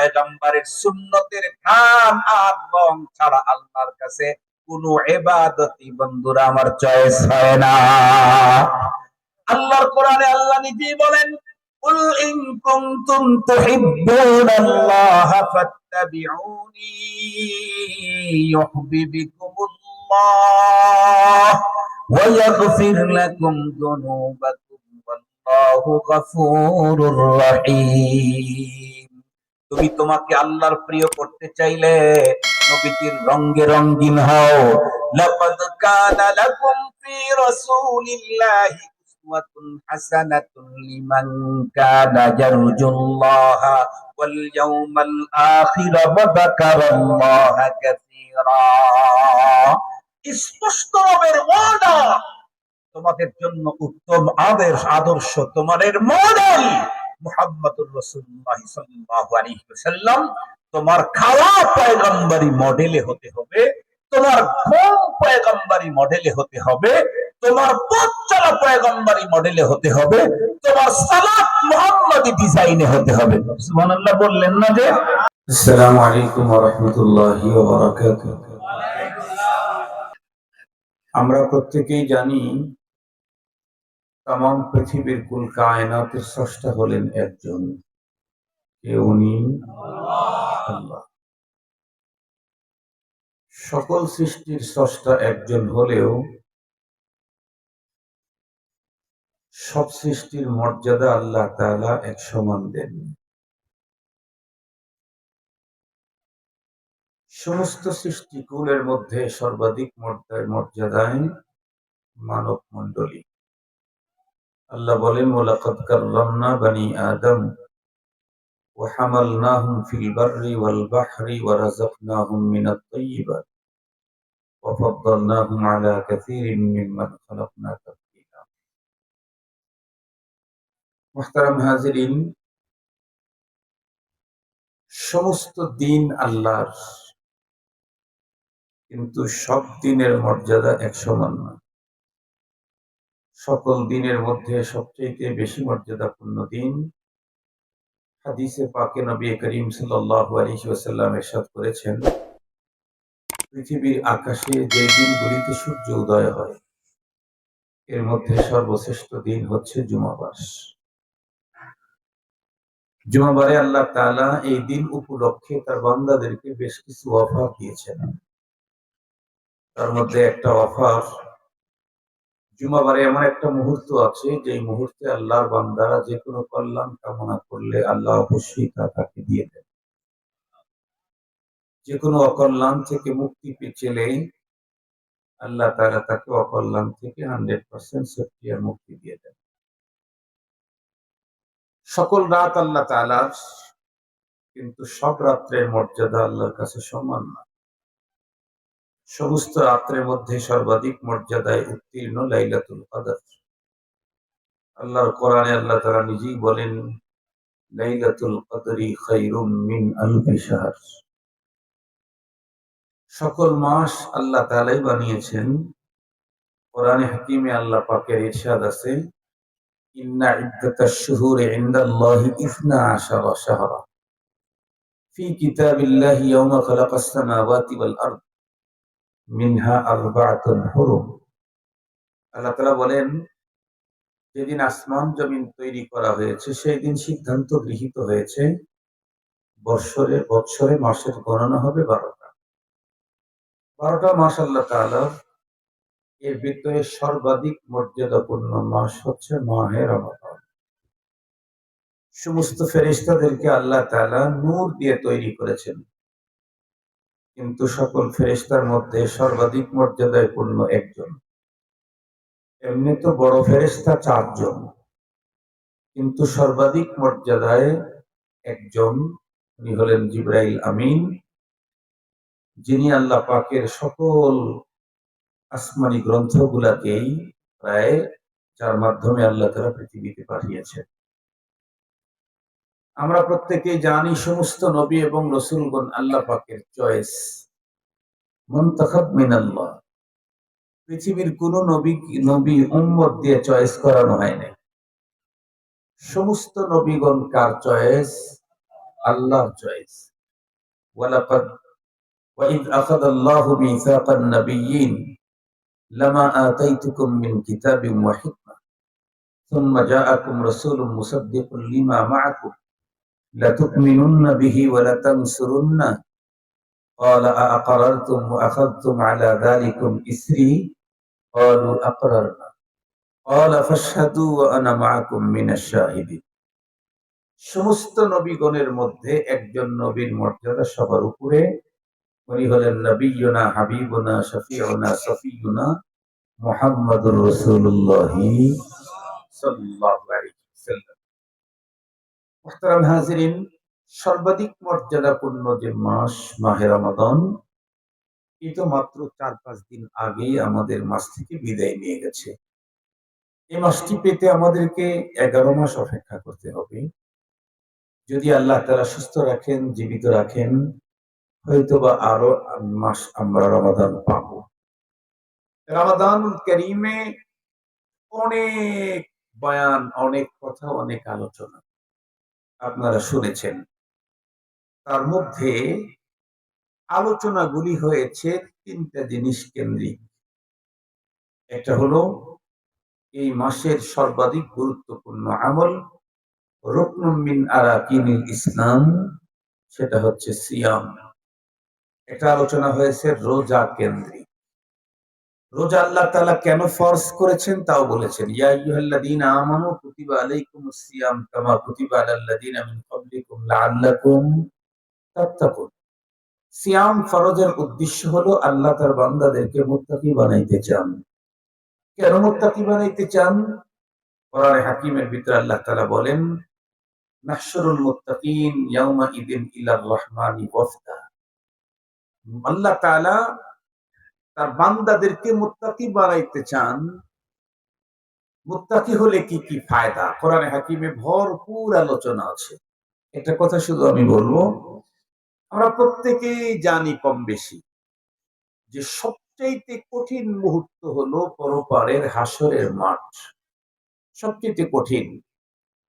পয়গম্বরের সুন্নতের ঘ্রাণ আর রং ছাড়া আল্লাহর কাছে কোনো ইবাদতই বন্ধুরা আমার চয়েস হয় না। আল্লাহর কোরআনে আল্লাহ নিজেই বলেন, কুল ইন কুনতুম তুহিব্বুনাল্লাহা ফাত্তাবিউনি ইউহিব্বুকুমুল্লাহ ওয়া ইয়াগফির লাকুম যুনুবাকুম ওয়াল্লাহু গফুরুর রহিম। তুমি তোমাকে আল্লাহর প্রিয় করতে চাইলে নবীজির রঙে রঙিন হও। লাকাদ কানা লাকুম ফি রাসূলিল্লাহি উসওয়াতুন হাসানাতুন লিমান কানা ইয়ারজুল্লাহা ওয়াল ইয়াউমাল আখির ওয়া যাকারাল্লাহা কাসীরা। স্পষ্ট রবের ওয়াদা, তোমাদের জন্য উত্তম আদর্শ, তোমাদের মডেল মুহাম্মদুর রাসূলুল্লাহ সাল্লাল্লাহু আলাইহি ওয়াসাল্লাম। তোমার খাওয়া পয়গম্বরী মডেলে হতে হবে, তোমার ঘুম পয়গম্বরী মডেলে হতে হবে, তোমার পথ চলা পয়গম্বরী মডেলে হতে হবে, তোমার সালাত মুহাম্মদী ডিজাইনে হতে হবে। সুবহানাল্লাহ বললেন না যে? আসসালামু আলাইকুম ওয়া রাহমাতুল্লাহি ওয়া বারাকাতুহু। আমরা প্রত্যেকেই জানি तमाम পৃথিবীর কুল কায়নাতের স্রষ্টা হলেন একজন, কে উনি? আল্লাহ। সকল সৃষ্টির স্রষ্টা একজন হলেও সব সৃষ্টির মর্যাদা আল্লাহ তাআলা এক সমান দেন। সমস্ত সৃষ্টিকুলের মধ্যে সর্বাধিক মর্যাদায় মানব মণ্ডলী। আল্লাহ বলেন, ওয়ালাকাদ কাররামনা বানি আদম ওয়া হামালনাহুম ফিল বাররি ওয়াল বাহরি ওয়া রাযাকনাহুম মিনাত তাইয়্যিবাত ওয়া ফাদ্দালনাহুম আলা কাসীরিন মিম্মান খালাকনা তাফদীলা। মুহতারাম হাজিরিন, সমস্ত দিন আল্লাহর, কিন্তু সব দিনের মর্যাদা এক সমান নয়। সকল দিনের মধ্যে সবচেয়ে বেশি মর্যাদাপূর্ণ দিন, হাদিসে পাকে নবী করিম সাল্লাল্লাহু আলাইহি ওয়াসাল্লাম ইরশাদ করেছেন, পৃথিবীর আকাশে যে দিনগুলিতে সূর্য উদয় হয় এর মধ্যে সর্বশ্রেষ্ঠ দিন হচ্ছে জুমাবার। জুমাবারে আল্লাহ তাআলা এই দিন উপলক্ষে তার বান্দাদেরকে বেশ কিছু অফার দিয়েছেন। তার মধ্যে একটা অফার, জুমাবারে এমন একটা মুহূর্ত আছে যে মুহূর্তে আল্লাহর বান্দারা যে কোনো কল্যাণ কামনা করলে আল্লাহ অবশ্যই তা তাকে দিয়ে দেন। যে কোনো অকল্যাণ থেকে মুক্তি পেলে আল্লাহ তাআলা তাকে অকল্যাণ থেকে 100% সেফটি আর মুক্তি দিয়ে দেন। সকল রাত আল্লাহ তাআলার, কিন্তু সব রাত্রের মর্যাদা আল্লাহর কাছে সমান না। সমস্ত রাত্রের মধ্যে সর্বাধিক মর্যাদায় উত্তীর্ণ লাইলাতুল কদর। আল্লাহর কোরআনে আল্লাহ তাআলা নিজেই বলেন, লাইলাতুল কদরি খায়রুম মিন আলফি শাহর। সকল মাস আল্লাহ তাআলাই বানিয়েছেন। কোরআনে হাকিমে আল্লাহ পাকের ইরশাদ আছে, ইন্না ইদ্দাতাশ শুহুরি ইনদাল্লাহি 12 শাহরা ফি কিতাবিল্লাহি ইয়াওমা খালাকাস সামাওয়াতি ওয়াল আরদ মিনহা আরবাআতুন হুরুম। আল্লাহ তাআলা বলেন, যেদিন আসমান জমিন তৈরি করা হয়েছে সেই দিন সিদ্ধান্ত গৃহীত হয়েছে বৎসরে মাসের গণনা হবে 12টা মাস আল্লাহ তাআলা। এর ভিতরে সর্বাধিক মর্যাদাপূর্ণ মাস হচ্ছে মাহে রমাদান। সমস্ত ফেরেশতাদেরকে আল্লাহ তাআলা নূর দিয়ে তৈরি করেছেন, কিন্তু সকল ফেরেশতার মধ্যে সর্বাধিক মর্যাদায় পূর্ণ একজন। এমনি তো বড় ফেরেশতা 4 জন, কিন্তু সর্বাধিক মর্যাদায় একজন, উনি হলেন জিবরাইল আমিন, যিনি আল্লাহ পাকের সকল আসমানি গ্রন্থগুলাকেই প্রায়, যার মাধ্যমে আল্লাহ তাআলা পৃথিবীতে পাঠিয়েছেন। আমরা প্রত্যেকেই জানি সমস্ত নবী এবং রাসূলগণ আল্লাহ পাকের চয়েস, মুনতাখাব মিনাল্লাহ। পৃথিবীর কোন নবী উম্মত দিয়ে চয়েস করানো হয়নি। সমস্ত নবীগণ কার চয়েস? আল্লাহর চয়েস। ওয়ালাকাদ ওয়াইদ আখাযাল্লাহু মিসাকান নাবিয়্যিন লামা আতাইতুকুম মিন কিতাবিন ওয়া হিকমা সুম্মা জাআকুম রাসূলুম মুসাদ্দিকুন লিমা মা'াকুম লাতু'মিনুন্না বিহি ওয়া লাতানসুরুন্না قال أأقررتم وأخذتم على ذلكم إسري قالوا أقررنا قال فاشهدوا وأنا معكم من الشاهدين। সমস্ত নবীগণের মধ্যে একজন নবীর মর্যাদা সবার উপরে, উনি হলেন নবিয়ুনা হাবিবুনা শফিউনা সফিয়ুনা মুহাম্মাদুর রাসূলুল্লাহ সাল্লাল্লাহু আলাইহি ওয়াসাল্লাম। মুহতারাম হাজিরিন, সর্বাধিক মর্যাদাপূর্ণ যে মাস মাহে রমাদান, এই তো মাত্র 4-5 দিন আগেই আমাদের মাস থেকে বিদায় নিয়ে গেছে। এই মাসটি পেতে আমাদেরকে 11 মাস অপেক্ষা করতে হবে। যদি আল্লাহ তাআলা সুস্থ রাখেন, জীবিত রাখেন, হয়তোবা আরো মাস আমরা রমাদান পাবো। রমাদান কারীমে অনেক বয়ান, অনেক কথা, অনেক আলোচনা আপনারা শুনেছেন। তার মধ্যে আলোচনাগুলি হয়েছে 3টা জিনিস কেন্দ্রিক। একটা হলো এই মাসের সর্বাধিক গুরুত্বপূর্ণ আমল, রুকনুম মিন আরাকিনিল ইসলাম, সেটা হচ্ছে সিয়াম। একটা আলোচনা হয়েছে রোজা কেন্দ্রিক। রোজা আল্লাহ তাআলা কেন ফরজ করেছেন তাও বলেছেন, ইয়া আইয়ুহাল্লাযীনা আমানু কুতিবা আলাইকুমুস সিয়াম কামা কুতিবা আলাল্লাযীনা মিন ক্বাবলিকুম লাআল্লাকুম তাত্তাকুন। সিয়াম ফরজের উদ্দেশ্য হলো আল্লাহ তার বান্দাদেরকে মুত্তাকি বানাইতে চান। কেন মুত্তাকি বানাইতে চান? কোরআনে হাকিমের ভিতরে আল্লাহ তাআলা বলেন, নাহশুরুল মুত্তাকিন ইয়াওমা ইদিন ইলার রহমানি ওয়াফদা। আল্লাহ তাআলা তার বান্দাদেরকে মুত্তাকি বানাইতে চান। মুত্তাকি হলে কি কি ফায়দা, কোরআনে হাকিমে ভরপুর আলোচনা আছে। একটা কথা শুধু আমি বলবো, আমরা প্রত্যেকেই জানি কম বেশি যে সবচাইতে কঠিন মুহূর্ত হলো পরপারের হাসরের মাঠ। সবচাইতে কঠিন।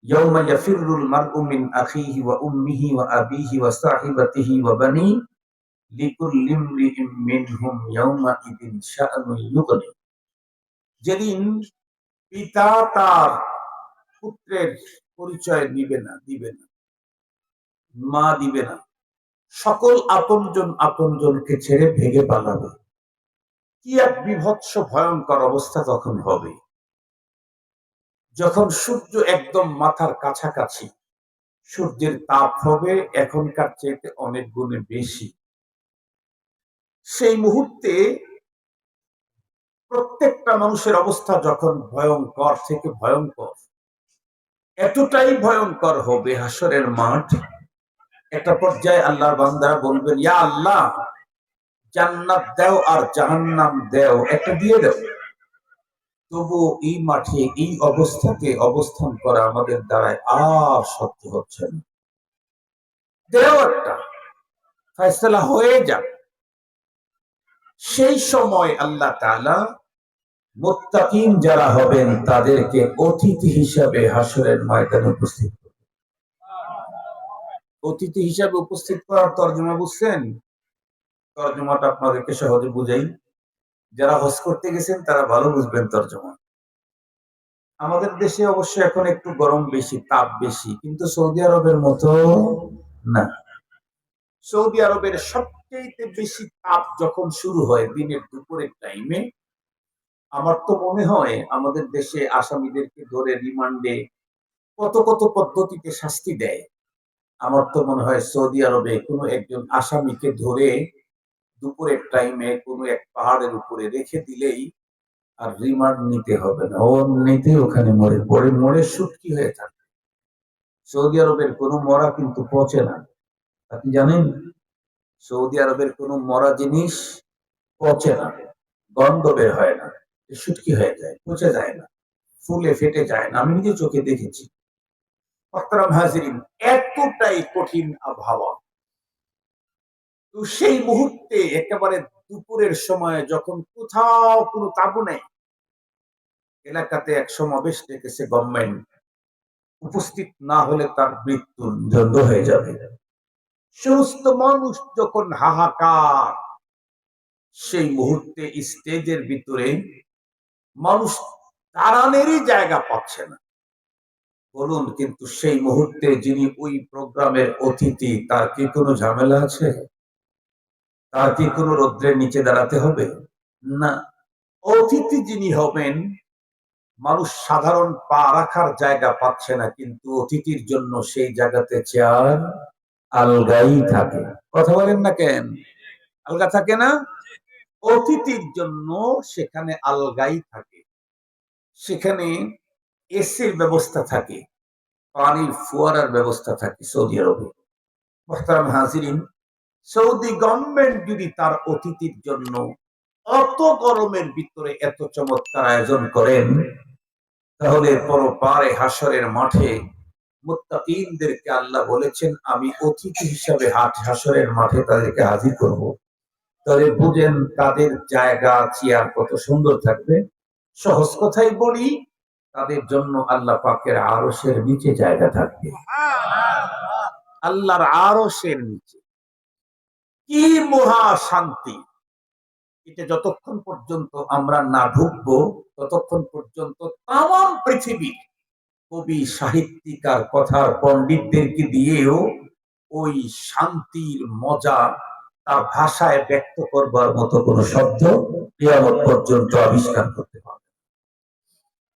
ইয়াউমা ইয়াফিরুল মারউ মিন আখিহি ওয়া উম্মিহি ওয়া আবিহি ওয়া সাহিবাতিহি ওয়া বানি লিকুল্লি ইমরিইম মিনহুম ইয়াউমা ইদিন শাআনুন ইউগনি। যেদিন পিতা তার পুত্রের পরিচয় দিবে না, মা দিবে না, সকল আপনজনকে ছেড়ে ভেগে পালাবে। কি এক বিভৎস ভয়ঙ্কর অবস্থা তখন হবে, যখন সূর্য একদম মাথার কাছাকাছি। সূর্যের তাপ হবে এখনকার চেয়ে অনেক গুণে বেশি। সেই মুহূর্তে প্রত্যেকটা মানুষের অবস্থা যখন ভয়ঙ্কর থেকে ভয়ঙ্কর, এতটাই ভয়ঙ্কর হবে হাসরের মাঠ, একটা পর্যায়ে আল্লাহর বান্দারা বলবেন, ইয়া আল্লাহ, জান্নাত দাও আর জাহান্নাম দাও, একটা দিয়ে দাও। তবু এই মাঠে এই অবস্থাতে অবস্থান করা আমাদের দ্বারায় আর সহ্য হচ্ছে না। দেও একটা, ফয়সালা হয়ে যাক। সেই সময় আল্লাহ তাআলা মুত্তাকিন যারা হবেন তাদেরকে অতিথি হিসাবে হাসরের ময়দানে উপস্থিত করবেন। অতিথি হিসাবে উপস্থিত করার তর্জমা বুঝছেন? তর্জমাটা আপনাদেরকে সহজে বুঝাই। যারা হজ করতে গেছেন তারা ভালো বুঝবেন তর্জমা। আমাদের দেশে অবশ্য এখন একটু গরম বেশি, তাপ বেশি, কিন্তু সৌদি আরবের মতো না। সৌদি আরবের সবচেয়ে বেশি তাপ যখন শুরু হয় দিনের দুপুরের টাইমে, আমার তো মনে হয় আমাদের দেশে আসামিদেরকে ধরে রিমান্ডে কত কত পদ্ধতিতে শাস্তি দেয়। আমার তো মনে হয় সৌদি আরবে কোনো একজন আসামিকে ধরে দুপুরের টাইমে কোনো এক পাহাড়ের উপরে রেখে দিলেই আর রিমান্ড নিতে হবে না, ও এমনিতে ওখানে মরে শুটকি হয়ে থাকে। সৌদি আরবের কোনো মরা কিন্তু পচে না, আপনি জানেন? সৌদি আরবের কোনো মরা জিনিস পচে না, গন্ধ বের হয় না, শুটকি হয়ে যায়, পচে যায় না, ফুলে ফেটে যায় না। আমি নিজে চোখে দেখেছি। মুহতারাম হাজিরিন, এতটাই কঠিন আবহাওয়া। তো সেই মুহূর্তে একেবারে দুপুরের সময় যখন কোথাও কোনো তাবু নেই, এলাকাতে এক সমাবেশ ডেকেছে গভর্নমেন্ট, উপস্থিত না হলে তার মৃত্যুর দণ্ড হয়ে যাবে। সমস্ত মানুষ যখন হাহাকার, সেই মুহূর্তে স্টেজের ভিতরে মানুষ দাঁড়ানেরই জায়গা পাচ্ছে না। বলুন, কিন্তু সেই মুহূর্তে যিনি ওই প্রোগ্রামের অতিথি, তার কি কোনো ঝামেলা আছে? তার কি কোনো রৌদ্রের নিচে দাঁড়াতে হবে? না। অতিথি যিনি হবেন, মানুষ সাধারণ পা রাখার জায়গা পাচ্ছে না, কিন্তু অতিথির জন্য সেই জায়গাতে চেয়ার আলগাই থাকে। কথা বলেন না কেন? আলগা থাকে না? অতিথির জন্য সেখানে আলগাই থাকে। সেখানে এসির ব্যবস্থা থাকে, পানির ফোয়ারার ব্যবস্থা থাকে সৌদি আরবে। মোহতারাম হাজিরিন, সৌদি গভর্নমেন্ট যদি তার অতিথির জন্য অত গরমের ভিতরে এত চমৎকার আয়োজন করেন, তাহলে পরপারে হাসরের মাঠে মুত্তাকিনদেরকে আল্লাহ বলেছেন, আমি অতিথি হিসাবে হাসরের মাঠে তাদেরকে হাজির করব। তাহলে বুঝেন তাদের জায়গা চেয়ার কত সুন্দর থাকবে। সহজ কথাই বলি, তাদের জন্য আল্লাহ পাকের আরশের নিচে জায়গা থাকবে। আল্লাহর আরশের নিচে কি মহা শান্তি! এটা যতক্ষণ পর্যন্ত আমরা না ঢুকবো, ততক্ষণ পর্যন্ত তাম পৃথিবীর কবি সাহিত্যিকার কথার পণ্ডিতদেরকে দিয়েও ওই শান্তির মজা তার ভাষায় ব্যক্ত করবার মতো কোন শব্দ কিয়ামত পর্যন্ত আবিষ্কার করতে পারবে।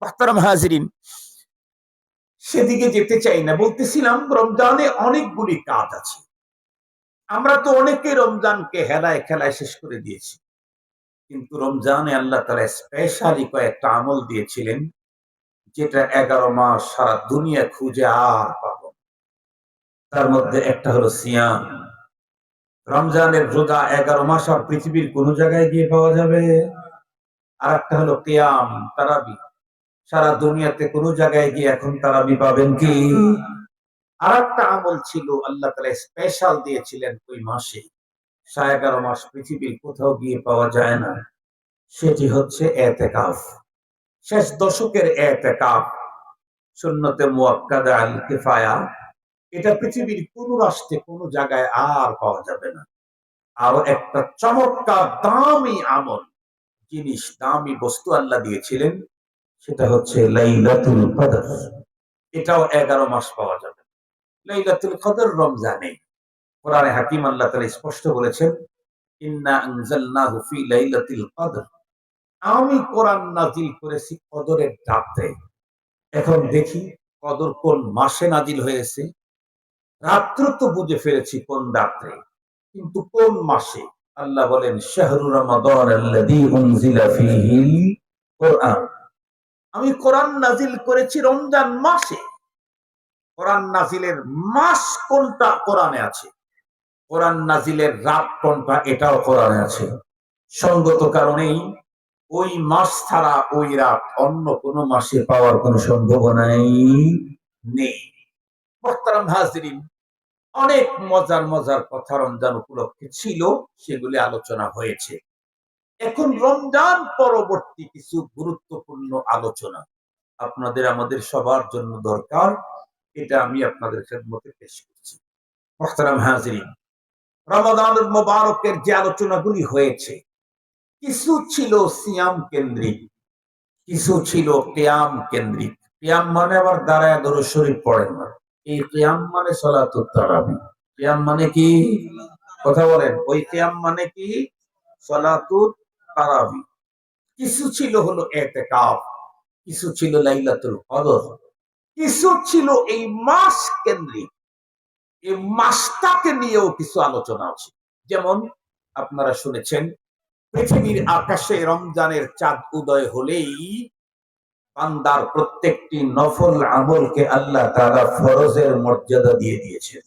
মুহতারাম হাজিরিন, সেদিকে যেতে চাই না। বলতেছিলাম, রমজানে অনেকগুলি কাজ আছে। আমরা তো অনেকে রমজানকে হেলায় খেলায় শেষ করে দিয়েছি, কিন্তু রমজানে আল্লাহ তাআলা স্পেশালি কয়েকটা আমল দিয়েছিলেন, যেটা 11 মাস সারা দুনিয়া খুঁজে আর পাবো। তার মধ্যে একটা হলো সিয়াম। রমজানের রোজা 11 মাস আর পৃথিবীর কোন জায়গায় গিয়ে পাওয়া যাবে? আর একটা হলো কিয়াম, তারাবি। সারা দুনিয়াতে কোন জায়গায় গিয়ে এখন তারাবি পাবেন কি? আর একটা আমল ছিল আল্লাহ তাআলা স্পেশাল দিয়েছিলেন ওই মাসে, 11.5 মাস পৃথিবীর কোথাও গিয়ে পাওয়া যায় না। সেটি হচ্ছে ইতিকাফ। শেষ দশকের ইতিকাফ, সুন্নতে মুআক্কাদা আল কিফায়া। এটা পৃথিবীর কোন রাষ্ট্রে কোন জায়গায় আর পাওয়া যাবে না। আরো একটা চমৎকার দামি আমল, জিনিস, দামি বস্তু আল্লাহ দিয়েছিলেন, সেটা হচ্ছে লাইলাতুল কদর। এটাও 11 মাস পাওয়া যাবে। লাইলাতুল কদর রমজানে। কোরআনে হাকিম আল্লাহ তাআলা স্পষ্ট বলেছেন, ইন্না আনজালনাহু ফি লাইলাতিল কদর। আমি কোরআন নাজিল করেছি কদরের রাতে। এখন দেখি কদর কোন মাসে নাজিল হয়েছে। রাত্র তো বুঝে ফেলেছি কোন রাত্রে, কিন্তু কোন মাসে? আল্লাহ বলেন, শাহরু রমাদান আল্লাযী উনজিলা ফীহিল কুরআন। আমি কোরআন নাজিল করেছি রমজান মাসে। কোরআন নাজিলের মাস কোনটা কোরআনে আছে, কোরআন নাজিলের রাত কোনটা এটাও কোরআনে আছে। সঙ্গত কারণেই ওই মাস ছাড়া ওই রাত অন্য কোন মাসে পাওয়ার কোন সম্ভাবনাই নেই। মুহতারাম হাজিরিন, অনেক মজার মজার কথা রমজান উপলক্ষে ছিল, সেগুলি আলোচনা হয়েছে। এখন রমজান পরবর্তী কিছু গুরুত্বপূর্ণ আলোচনা আপনাদের আমাদের সবার জন্য দরকার, এটা আমি আপনাদের খেদমতে পেশ করছি। মুহতারাম হাজিরিন, রমাদানুল মুবারকের যে আলোচনাগুলি হয়েছে, কিছু ছিল সিয়াম কেন্দ্রিক, কিছু ছিল কিয়াম কেন্দ্রিক। কিয়াম মানে আবার দাঁড়ায় দরুদ শরীফ পড়েন না, এই কিয়াম মানে সালাতুত তারাবি। কিয়াম মানে কি? কথা বলেন, ওই কিয়াম মানে কি? সালাতুত তারাবি। কিছু ছিল হলো ইতিকাফ, কিছু ছিল লাইলাতুল কদর, কিছু ছিল এই মাস কেন্দ্রিক। এই মাসটাকে নিয়েও কিছু আলোচনা আছে। যেমন আপনারা শুনেছেন, পৃথিবীর আকাশে রমজানের চাঁদ উদয় হলেই বান্দার প্রত্যেকটি নফল আমলকে আল্লাহ তাআলা ফরজের মর্যাদা দিয়ে দিয়েছেন।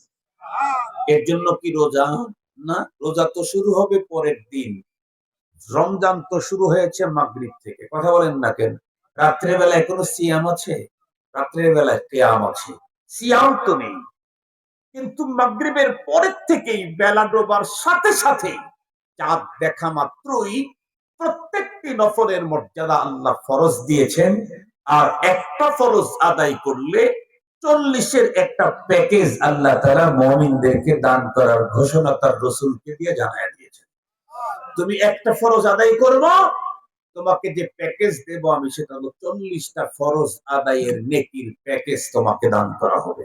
এর জন্য কি রোজা? না, রোজা তো শুরু হবে পরের দিন। রমজান তো শুরু হয়েছে মাগরিব থেকে। কথা বলেন না কেন? রাত্রের বেলায় কোনো সিয়াম আছে? রাত্রের বেলায় কিয়াম আছে, সিয়াম তো নেই। কিন্তু মাগরিবের পরের থেকেই, বেলা ডোবার সাথে সাথে, চাঁদ দেখা মাত্রই প্রত্যেকটি নফলের মর্যাদা আল্লাহ ফরজ দিয়েছেন। আর একটা ফরজ আদায় করলে 40-এর একটা প্যাকেজ আল্লাহ তাআলা মুমিনদেরকে দান করার ঘোষণা তার রাসূলকে দিয়ে জানায় দিয়েছেন। তুমি একটা ফরজ আদায় করবা, তোমাকে যে প্যাকেজ দেব আমি সেটা হলো 40টা ফরজ আদায়ের নেকির প্যাকেজ তোমাকে দান করা হবে।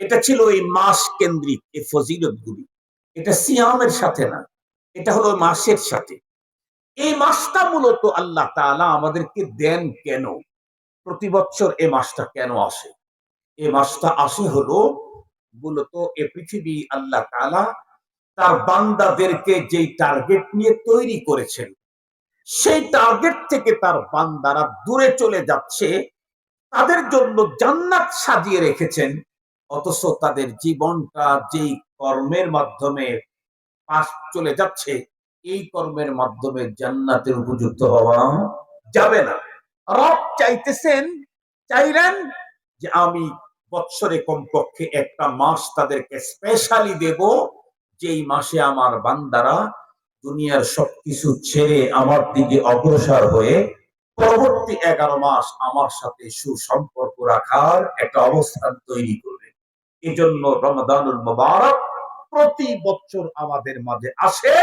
এটা ছিল এই মাস কেন্দ্রিক এই ফজিলতগুলি। এটা সিয়ামের সাথে না, এটা হলো মাসের সাথে। এই মাসটা মূলত আল্লাহ তাআলা আমাদেরকে দেন কেন? প্রতি বছর এই মাসটা কেন আসে? এই মাসটা আসে হলো মূলত এ পৃথিবী আল্লাহ তাআলা তার বান্দাদেরকে যেই টার্গেট নিয়ে তৈরি করেছেন, সেই টার্গেট থেকে তার বান্দারা দূরে চলে যাচ্ছে, তাদের জন্য জান্নাত সাজিয়ে রেখেছেন, অথচ তাদের জীবনটা যেই কর্মের মাধ্যমে পাশ চলে যাচ্ছে, এই কর্মের মাধ্যমে জান্নাতের উপযুক্ত হওয়া যাবে না। রব চাইলেন যে আমি বৎসরে কমপক্ষে একটা মাস তাদেরকে স্পেশালি দেব, যেই মাসে আমার বান্দারা দুনিয়ার সবকিছু ছেড়ে আমার দিকে অগ্রসর হয়ে পরবর্তী 11 মাস আমার সাথে সুসম্পর্ক রাখার একটা অবস্থান তৈরি করবে। এজন্য রমাদানুল মুবারক প্রতি বছর আমাদের মাঝে আসে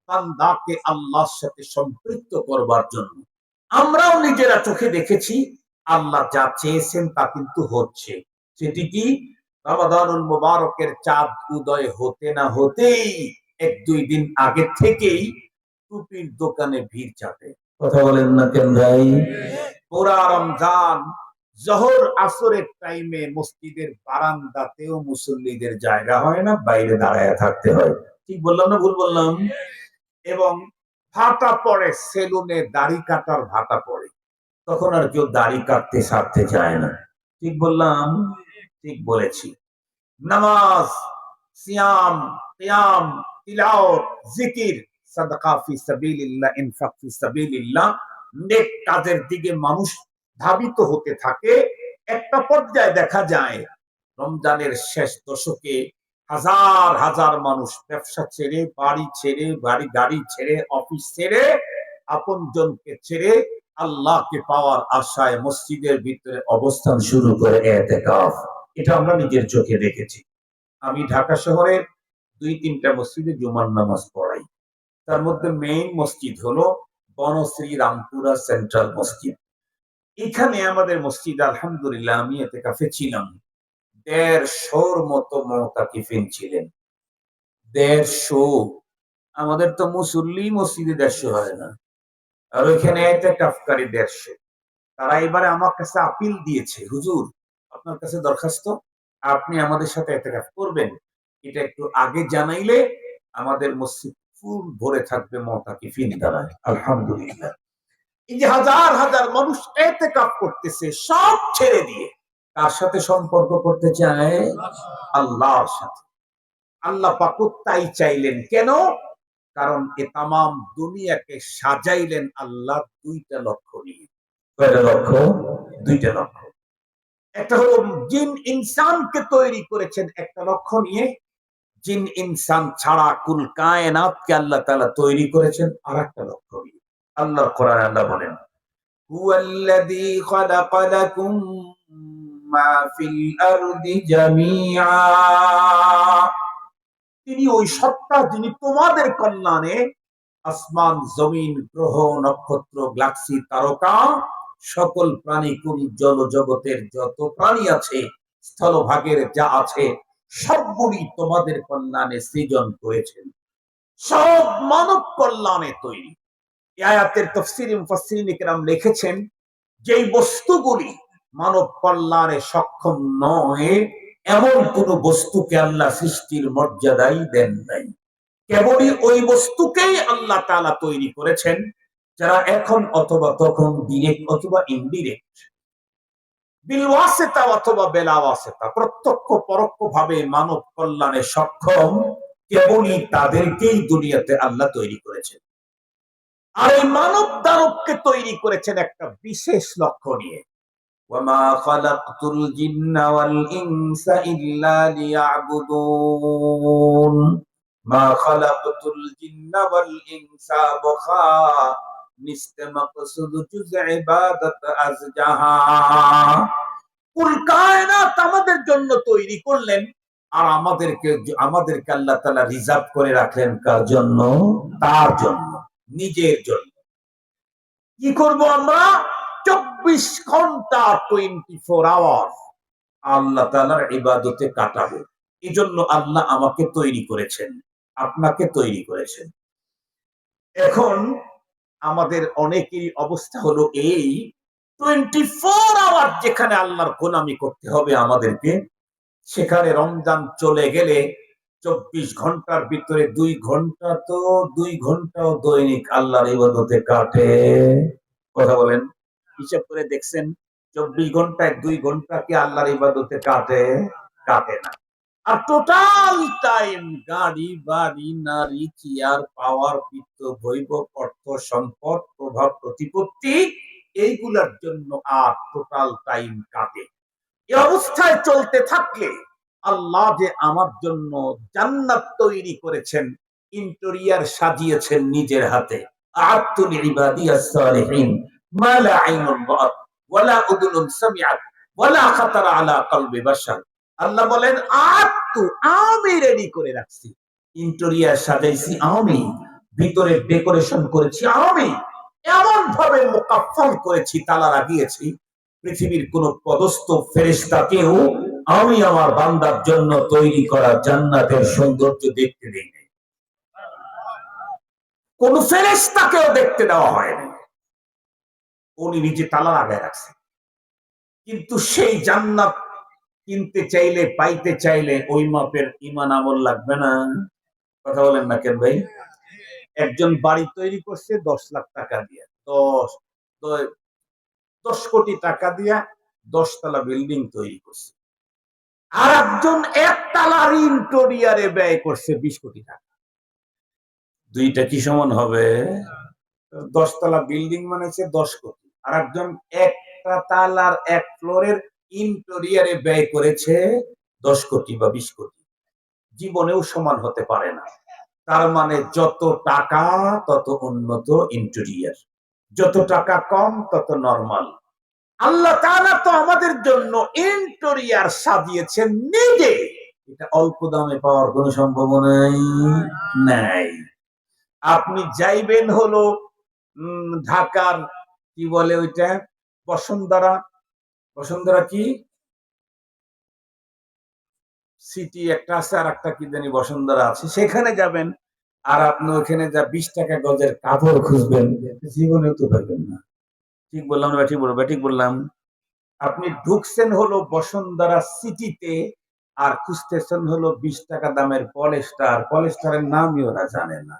বান্দাকে আল্লাহর সাথে সম্পৃক্ত করবার জন্য। আমরাও নিজেরা চোখে দেখেছি আল্লাহ যা চেয়েছেন তা কিন্তু হচ্ছে। সেটি কি? রমাদানুল মুবারকের চাঁদ উদয় হতে না হতেই 1-2 দিন আগে থেকেই টুপির দোকানে ভিড় চাপে। কথা বলেন না কেন ভাই? পুরা রমজান জোহর আসরের টাইমে মসজিদের বারান্দাতেও মুসল্লিদের জায়গা হয় না, বাইরে দাঁড়ায় থাকতে হয়। ঠিক বললাম না ভুল বললাম? এবং ভাটা পড়ে, সেলুনে দাড়ি কাটার ভাটা পড়ে, তখন আর কেউ দাড়ি কাটতে সারতে চায় না। ঠিক বললাম? ঠিক বলেছি। নামাজ, সিয়াম, কিয়াম, তিলাওয়াত, জিকির, সাদাকা ফি সাবিলিল্লাহ, ইনফাক ফি সাবিলিল্লাহ, নেক কাজের দিকে মানুষ ধাবিত হতে থাকে। একটা পর্যায়ে দেখা যায় রমজানের শেষ দশকে হাজার হাজার মানুষ ব্যবসা ছেড়ে, গাড়ি ছেড়ে, অফিস ছেড়ে, আপনজনকে ছেড়ে আল্লাহকে পাওয়ার আশায় মসজিদের ভিতরে অবস্থান শুরু করে ইতিকাফ। এটা আমরা নিজের চোখে দেখেছি। আমি ঢাকা শহরের 2-3টা মসজিদে জুমার নামাজ পড়াই। তার মধ্যে মেইন মসজিদ হলো বনশ্রী রামপুরা সেন্ট্রাল মসজিদ। এখানে আমাদের মসজিদ আলহামদুলিল্লাহ আমি ইতিকাফে ছিলাম। 150 মতো মুতাকিফিন ছিলেন। 150। আমাদের তো মুসল্লি মসজিদে 150 হয় না, আর ওইখানে ইতিকাফকারী 150। তারা এবারে আমার কাছে আপিল দিয়েছে, হুজুর আপনার কাছে দরখাস্ত, আপনি আমাদের সাথে ইতিকাফ করবেন, এটা একটু আগে জানাইলে আমাদের মসজিদ ফুল ভরে থাকবে মুতাকিফিন দ্বারা। আলহামদুলিল্লাহ। এই যে হাজার হাজার মানুষ ইতিকাফ করতেছে সব ছেড়ে দিয়ে, কার সাথে সম্পর্ক করতে চায়? আল্লাহর সাথে। আল্লাহ পাক তাই চাইলেন কেন? কারণ এ তামাম দুনিয়াকে সাজাইলেন আল্লাহ 2টা লক্ষ্য নিয়ে। কয়টা লক্ষ্য? 2টা লক্ষ্য। একটা হলো জিন ইনসানকে তৈরি করেছেন একটা লক্ষ্য নিয়ে, জিন ইনসান ছাড়া কুল কায়নাতকে আল্লাহ তাআলা তৈরি করেছেন আরেকটা লক্ষ্য নিয়ে। আল্লাহর কোরআনে আল্লাহ বলেন, হুয়াল্লাযী খালাকা লাকুম মা ফিল আরদি জামিআ, তিনি ওই সত্তা যিনি তোমাদের কল্যাণে আসমান, জমিন, গ্রহ, নক্ষত্র, গ্যালাক্সি, তারকা, সকল প্রাণীকুল, জল জগতের যত প্রাণী আছে, স্থলভাগের যা আছে সবগুলি তোমাদের কল্যাণে সৃজন করেছেন, সব মানব কল্যাণে তৈরি। এই আয়াতের তাফসীরে মুফাসসিরিনে কেরাম লিখেছেন যেই বস্তুগুলি মানব কল্যাণে সক্ষম নয় এমন কোন বস্তুকে আল্লাহ সৃষ্টির মর্যাদাই দেন নাই। কেবলই ওই বস্তুকেই আল্লাহ তাআলা তৈরি করেছেন যারা এখন অথবা তখন ডিরেক্ট অথবা ইনডিরেক্ট, বিল ওয়াসিতা অথবা বেলা ওয়াসিতা, প্রত্যক্ষ পরোক্ষ ভাবে মানব কল্যাণে সক্ষম কেবলই তাদেরকেই দুনিয়াতে আল্লাহ তৈরি করেছেন। আর এই মানব দানবকে তৈরি করেছেন একটা বিশেষ লক্ষ্য নিয়ে। ওয়ামা খালাকতুল জিন্না ওয়াল ইনসা ইল্লা লিয়াবুদুন, মা খালাকতুল জিন্না ওয়াল ইনসা বখা নিস্তে মাকসুদ জুজ ইবাদত আজজাহা। কুল কায়নাত আমাদের জন্য তৈরি করলেন, আর আমাদেরকে আল্লাহ তাআলা রিজার্ভ করে রাখলেন কার জন্য? তার জন্য, নিজের জন্য। কি করব আমরা? 24 ঘন্টা, 24 আওয়ার আল্লাহ তাআলার ইবাদতে কাটাবো। এই জন্য আল্লাহ আমাকে তৈরি করেছেন, আপনাকে তৈরি করেছেন। এখন আমাদের অনেকেরই অবস্থা হলো এই, 24 আওয়ার যেখানে আল্লাহর গোলামি করতে হবে আমাদেরকে, সেখানে রমজান চলে গেলে 24 ঘন্টার ভিতরে 2 ঘন্টা তো 2 ঘন্টাও দৈনিক আল্লাহর ইবাদতে কাটে। কথা বলেন, হিসাব করে দেখছেন? 24 ঘন্টায় 2 ঘন্টা কি আল্লাহর ইবাদতে কাটে? কাটে না। আর টোটাল টাইম গাড়ি বাড়ি নারী চেয়ার পাওয়ার বিত্ত বৈভব অর্থ সম্পদ প্রভাব প্রতিপত্তি এইগুলার জন্য আর টোটাল টাইম কাটে। এই অবস্থায় চলতে থাকলে আল্লাহ যে আমার জন্য জান্নাত তৈরি করেছেন, ইন্টেরিয়র সাজিয়েছেন নিজের হাতে। আ'আদতু লিইবাদিয়াস সালিহিন মা লা আইনুন রাআত ওয়ালা উযুনুন সামিআত ওয়ালা খাতারা আলা কলবি বাশার। আল্লাহ বলেন, আমি রেডি করে রাখছি, ইন্টেরিয়র সাজাইছি আমি, ভিতরে ডেকোরেশন করেছি আমি, এমন ভাবে মুকাফফাল করেছি, তালা লাগিয়েছি, পৃথিবীর কোন পদস্থ ফেরেশতাকেও আমি আমার বান্দার জন্য তৈরি করা জান্নাতের সৌন্দর্য দেখতে দেইনি। কোন ফেরেশতাকেও দেখতে দেওয়া হয়নি, উনি নিজে তালা লাগায় রাখছেন। কিন্তু সেই জান্নাত কিনতে চাইলে, পাইতে চাইলে ওই মাপের ঈমান আমল লাগবে না? কথা বলেন না কেন ভাই? একজন বাড়ি তৈরি করছে 10 লাখ টাকা দিয়ে, 10 কোটি টাকা দিয়া 10 তলা বিল্ডিং তৈরি করছে। আর একজন একতলার ইন্টেরিয়রে ব্যয় করছে 20 কোটি টাকা। দুইটা কি সমান হবে? 10 তলা বিল্ডিং মানে 10 কোটি, আর একজন একটা তালার এক ফ্লোরের ইন্টেরিয়রে ব্যয় করেছে 10 কোটি বা 20 কোটি। জীবনেও সমান হতে পারে না। তার মানে যত টাকা তত উন্নত ইন্টেরিয়র, যত টাকা কম তত নরমাল। আল্লাহ তাআলা তো আমাদের জন্য ইন্টেরিয়র সাজিয়েছেন নিজে, এটা অল্প দামে পাওয়ার কোনো সম্ভাবনাই নাই। আপনি যাইবেন হলো ঢাকার কি বলে ওইটা, বসুন্ধরা, বসুন্ধরা কি সিটি একটা আছে, আর একটা কি জানি বসুন্ধরা আছে, সেখানে যাবেন, আর আপনি ওখানে যা 20 টাকা গজের কাপড় খুঁজবেন, জীবনেও তো পাবেন না। ঠিক বললাম না? ঠিক বললাম? আপনি ঢুকছেন হলো বসুন্ধরা সিটিতে, আর খুঁজতেছেন হলো 20 টাকা দামের পলেস্টার, পলেস্টারের নামই ওরা জানে না।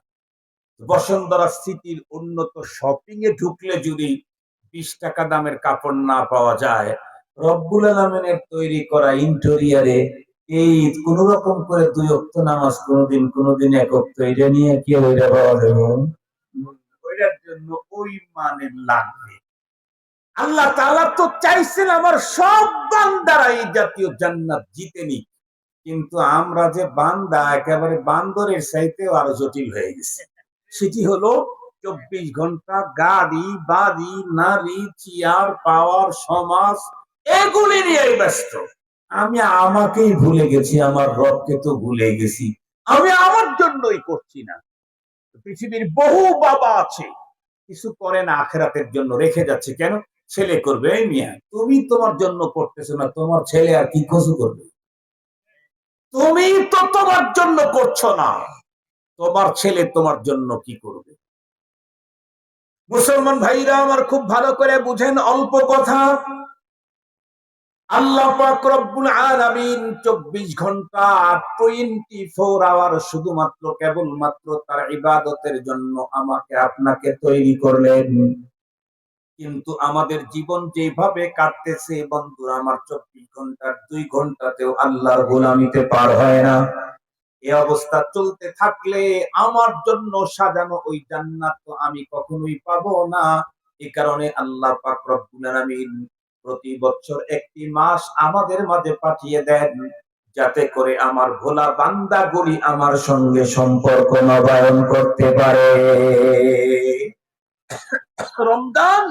বসুন্ধরা সিটির উন্নত শপিং এ ঢুকলে যদি 20 টাকা দামের কাপড় না পাওয়া যায়, রব্বুল আলামিনের তৈরি করা ইন্টেরিয়রে এই কোন রকম করে 2 ওয়াক্ত নামাজ কোনদিন এক ওয়াক্ত, এটা নিয়ে কি ওইটা পাওয়া যাবে? ওইটার জন্য ওই মানের লাগবে। আল্লাহ তাআলা তো চাইছেন আমার সব বান্দারা এই জাতীয় জান্নাত জিতে নিক, কিন্তু আমরা যে বান্দা একেবারে বান্দরের চাইতেও আরো জটিল হয়ে গেছে। সেটি হলো 24 ঘন্টা গাড়ি বাড়ি নারী চেয়ার পাওয়ার সমাজ এগুলি নিয়েই ব্যস্ত। আমি আমাকেই ভুলে গেছি, আমার রবকে তো ভুলে গেছি। আমি আমার জন্যই করছি না। পৃথিবীর বহু বাবা আছে, কিছু করে না, আখিরাতের জন্য রেখে যাচ্ছে। কেন? ছেলে করবে। এই মিয়া, তুমি তোমার জন্য করতেছো না, তোমার ছেলে আর কি কিছু করবে? তুমি তো তোমার জন্য করছো না, তোমার ছেলে তোমার জন্য কি করবে? মুসলমান ভাইরা আমার, খুব ভালো করে বুঝেন, অল্প কথা। আল্লাহ পাক রব্বুল আলামিন 24 ঘন্টা 24 আওয়ার শুধুমাত্র কেবলমাত্র তার ইবাদতের জন্য আমাকে আপনাকে তৈরি করলেন। কিন্তু আমাদের জীবন যেভাবে কাটতেছে বন্ধুরা আমার, 24 ঘন্টার 2 ঘন্টাতেও আল্লাহর গোলামিতে পার হয় না। এই অবস্থা চলতে থাকলে আমার জন্য সাজানো ওই জান্নাত তো আমি কখনোই পাবো না। এই কারণে আল্লাহ পাক রব্বুল আলামিন প্রতি বছর একটি মাস আমাদের মাঝে পাঠিয়ে দেন, যাতে করে আমার ভোলা বান্দাগুলি আমার সঙ্গে সম্পর্ক নবায়ন করতে পারে। রমজান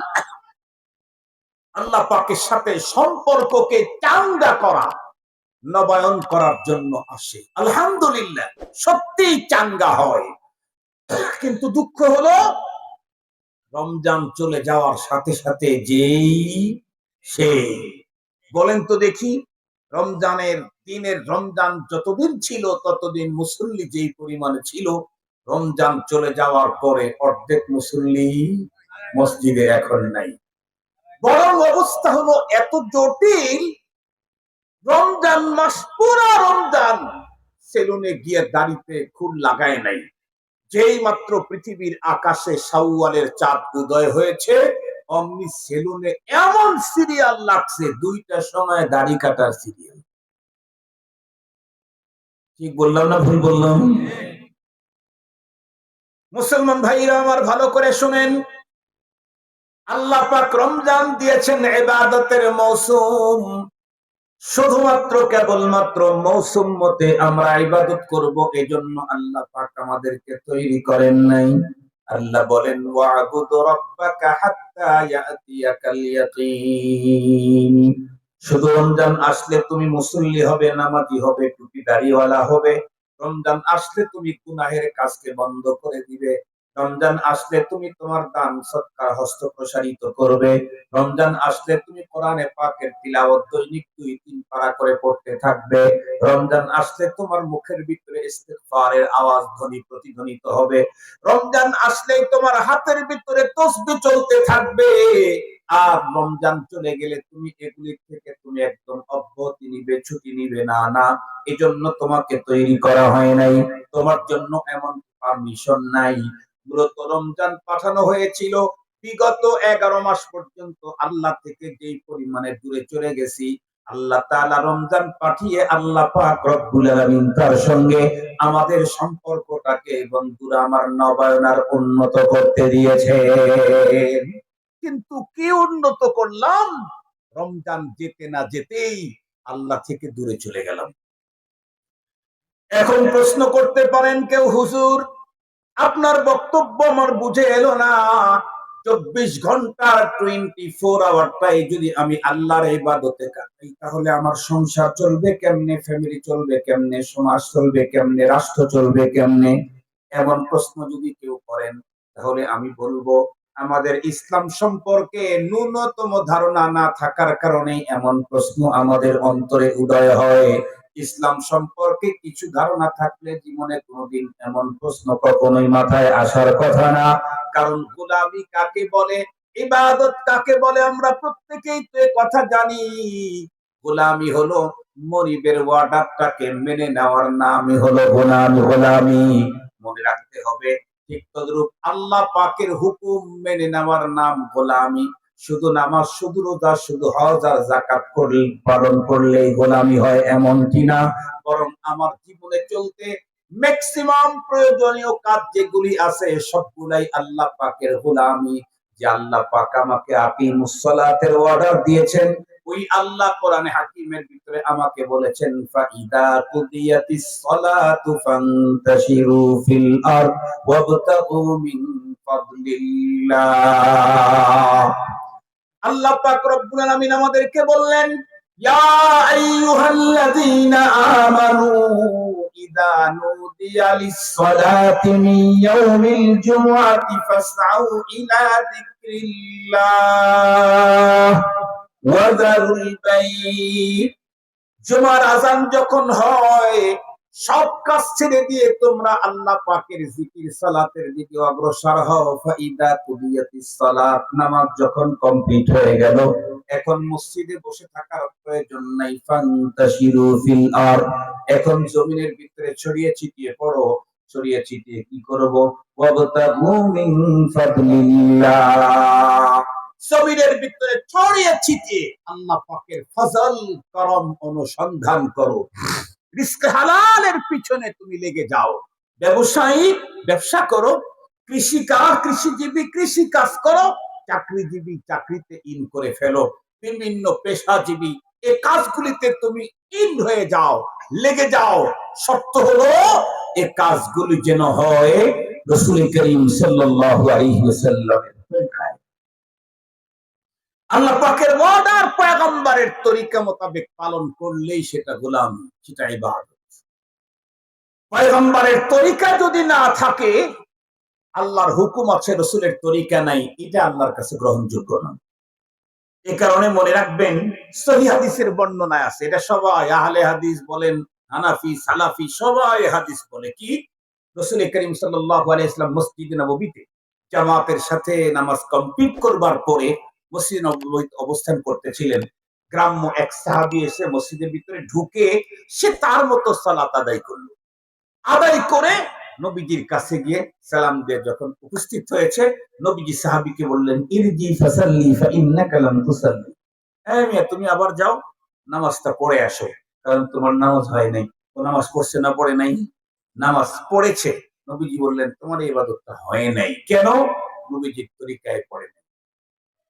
আল্লাহ পাকের সাথে সম্পর্ককে চাঙ্গা করা, নবায়ন করার জন্য আসে। আলহামদুলিল্লাহ, সত্যিই চাঙ্গা হয়। কিন্তু দুঃখ হলো রমজান চলে যাওয়ার সাথে সাথে যেই সে, বলেন তো দেখি, রমজান যতদিন ছিল ততদিন মুসল্লি যেই পরিমাণে ছিল, রমজান চলে যাওয়ার পরে অর্ধেক মুসল্লি মসজিদে এখন নাই। বরং অবস্থা হলো এত জটিল, রমজান মাস পুরা রমজান সেলুনে গিয়ে দাড়িতে খুর লাগায় নাই। যেই মাত্র পৃথিবীর আকাশে শাওয়ালের চাঁদ উদয় হয়েছে, অমনি সেলুনে এমন সিরিয়াল লাগছে, 2টার সময় দাড়ি কাটার সিরিয়াল। ঠিক বললাম না ভুল বললাম? মুসলমান ভাইরা আমার, ভালো করে শুনেন, আল্লাহ পাক রমজান দিয়েছেন ইবাদতের মৌসুম। শুধুমাত্র কেবলমাত্র মৌসুম মতে আমরা ইবাদত করব, এজন্য আল্লাহ পাক আমাদেরকে তৈরি করেন নাই। আল্লাহ বলেন, ওয়া'বুদ রাব্বাকা হাত্তা ইয়াতিয়াকাল ইয়াকিন। শুধু রমজান আসলে তুমি মুসল্লি হবে, নামাজি হবে, টুপি দাড়িওয়ালা হবে। রমজান আসলে তুমি গুনাহের কাজকে বন্ধ করে দিবে। রমজান আসলে তুমি তোমার দান সদকার হস্ত প্রসারিত করবে। রমজান আসলে তুমি কোরআনে পাকের তিলাওয়াত দৈনিক 2-3 পারা করে পড়তে থাকবে। রমজান আসলে তোমার মুখের ভিতরে ইস্তিগফারের আওয়াজ প্রতিধ্বনিত হবে। রমজান আসলেই তোমার হাতের ভিতরে তাসবিহ চলতে থাকবে। আর রমজান চলে গেলে তুমি এগুলি থেকে তুমি একদম অব্যাহতি নিবে, ছুটি নিবে না। না, এজন্য তোমাকে তৈরি করা হয় নাই, তোমার জন্য এমন পারমিশন নাই। মূলত রমজান পাঠানো হয়েছিল বিগত 11 মাস পর্যন্ত আল্লাহ থেকে যেই পরিমাণে দূরে চলে গেছি, আল্লাহ তাআলা রমজান পাঠিয়ে আল্লাহ পাক রব্বুল আলামিন তার সঙ্গে আমাদের সম্পর্কটাকে বন্ধুরা আমার নবায়নার উন্নত করতে দিয়েছে। কিন্তু কি উন্নত করলাম? রমজান যেতে না যেতেই আল্লাহ থেকে দূরে চলে গেলাম। এখন প্রশ্ন করতে পারেন কেউ, হুজুর আপনার বক্তব্য আমার বুঝে এলো না। 24 ঘন্টা 24 আওয়ারটাই যদি আমি আল্লাহর ইবাদতে কাটাই, তাহলে আমার সংসার চলবে কেমনে, ফ্যামিলি চলবে কেমনে, সমাজ চলবে কেমনে, রাষ্ট্র চলবে কেমনে? এমন প্রশ্ন যদি কেউ করেন, তাহলে আমি বলবো আমাদের ইসলাম সম্পর্কে ন্যূনতম ধারণা না থাকার কারণে এমন প্রশ্ন আমাদের অন্তরে উদয় হয়। ইসলাম সম্পর্কে কিছু ধারণা থাকলে জীবনে কোনোদিন এমন প্রশ্ন কখনোই মাথায় আসার কথা না। কারণ গোলামি কাকে বলে, ইবাদত কাকে বলে, আমরা প্রত্যেকেই তো এই কথা জানি। গোলামি হলো মনিবের ওয়ার্ডারটাকে মেনে নেওয়ার নামই হলো গোলামি। মনে রাখতে হবে, ঠিক তদ্রূপ আল্লাহ পাকের হুকুম মেনে নেওয়ার নাম গোলামি। শুধু নামাজ, শুধু রোজা, শুধু হজ আর যাকাত পালন করলেই গোলামি হয় এমনটি না। বরং আমার জীবনে চলতে ম্যাক্সিমাম প্রয়োজনীয় কাজ যেগুলি আছে সবগুলাই আল্লাহ পাকের গোলামি। যে আল্লাহ পাক আমাকে আকিমুস সালাতের অর্ডার দিয়েছেন, ওই আল্লাহ কোরআনে হাকিমের ভিতরে আমাকে বলেছেন, ফাইদা কুদিয়াতিস সালাতু ফান্তাশিরু ফিল আরদ ওয়াবতাগু মিন ফাদলিল্লাহ। আল্লাহ পাক রব্বুল আলামিন আমাদেরকে বললেন, ইয়া আইয়ুহাল্লাযীনা আমানু ইযা নুদিয়া লিস-সালাতি মিন ইয়াউমিল জুমআতি ফাসআউ ইলা যিকরিল্লাহ ওয়া যারুল বাইত। জুমার আযান যখন হয়, সব কাজ ছেড়ে দিয়ে তোমরা আল্লাহ পাকের জিকির সালাতের দিকে অগ্রসর হও। ফাইদা কুদিয়াতিস সালাত, নামাজ যখন কমপ্লিট হয়ে গেল, এখন মসজিদে বসে থাকার প্রয়োজন নাই। ফান্তাশিরু ফিল আরদ, এখন জমিনের ভিতরে ছড়িয়ে ছিটিয়ে পড়ো। ছড়িয়ে ছিটিয়ে কি করব? ওয়াবতাগু মিন ফাদলিল্লাহ, জমিনের ভিতরে ছড়িয়ে ছিটিয়ে আল্লাহ পাকের ফজল করম অনুসন্ধান করো। রিস্ক হালালের পিছনে তুমি লেগে যাও। ব্যবসায়ী ব্যবসা করো, কৃষিজীবী কৃষি কাজ করো, চাকরিজীবী চাকরিতে ইন করে ফেলো, বিভিন্ন পেশাজীবী এই কাজগুলিতে তুমি ইন হয়ে যাও, লেগে যাও। শর্ত হলো এই কাজগুলি যেন হয় রাসূল করিম সাল্লাল্লাহু আলাইহি ওয়াসাল্লামের তরিকায়। আল্লাহ পাকের ওয়াদার পয়গম্বরের তরিকা মোতাবেক পালন করলেই সেটা গোলামি, সেটা ইবাদত। পয়গম্বরের তরিকা যদি না থাকে, আল্লাহর হুকুম আছে রাসূলের তরিকা নাই, এটা আল্লাহর কাছে গ্রহণযোগ্য না। এ কারণে মনে রাখবেন, সহিহ হাদিসের বর্ণনায় আছে, এটা সবাই আহলে হাদিস বলেন, হানাফি, সালাফি সবাই হাদিস বলে কি, রাসূল করিম সাল্লাল্লাহু আলাইহি ওয়াসাল্লাম মসজিদে নববীতে জামাতের সাথে নামাজ কমপ্লিট করবার পরে মসজিদে নববীতে অবস্থান করতেছিলেন। গ্রাম্য এক সাহাবী এসে মসজিদের ভিতরে ঢুকে সে তার মতো সালাত আদায় করলো। আদায় করে নবীজির কাছে গিয়ে সালাম দিয়ে যখন উপস্থিত হয়েছে, নবীজি সাহাবীকে বললেন, ইরজি ফাসাল্লি ফাইন্নাকা লাম তুসাল্লি। এই মিয়া, তুমি আবার যাও, নামাজটা পড়ে আসো, কারণ তোমার নামাজ হয় নাই। ও নামাজ পড়ছে না পড়ে নাই? নামাজ পড়েছে। নবীজি বললেন, তোমার এই ইবাদতটা হয় নাই। কেন? নবীজির তরিকায় পড়ে নাই।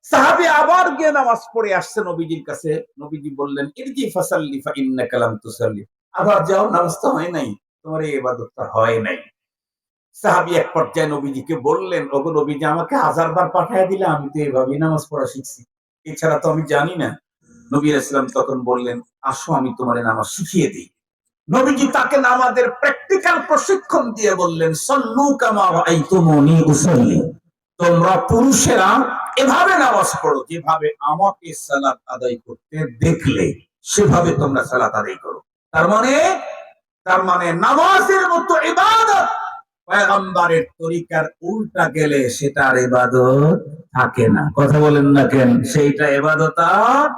সাহাবী আবার গিয়ে নামাজ পড়ে আসছে নবীজির কাছে। নবীজি বললেন, ইরজি ফাসাল্লি ফাইন্নাকা লাম তুসাল্লি। আবার যাও, নামাজটা হয় নাই, তোমার এই ইবাদতটা হয় নাই। সাহাবী এক পর্যায়ে নবীজিকে বললেন, ওগো নবীজি, আমাকে 1000 বার পাঠায় দিলে, আমি তো এইভাবেই নামাজ পড়া শিখছি, এছাড়া তো আমি জানি না। নবী ইসলাম তখন বললেন, আসো আমি তোমার নামাজ শিখিয়ে দিই। নবীজি তাকে নামাজের প্র্যাকটিক্যাল প্রশিক্ষণ দিয়ে বললেন, সল্লু কামা রাআইতুমুনি উসাল্লি। তোমরা পুরুষেরা এভাবে নামাজ পড়ো, যেভাবে আমাকে সালাত আদায় করতে দেখলে সেভাবে তোমরা সালাত আদায় করো। তার মানে নামাজের মতো ইবাদত পয়গম্বরের তরিকার উল্টা গেলে সেটা আর ইবাদত থাকে না। কথা বলেন না কেন? সেইটা ইবাদত আর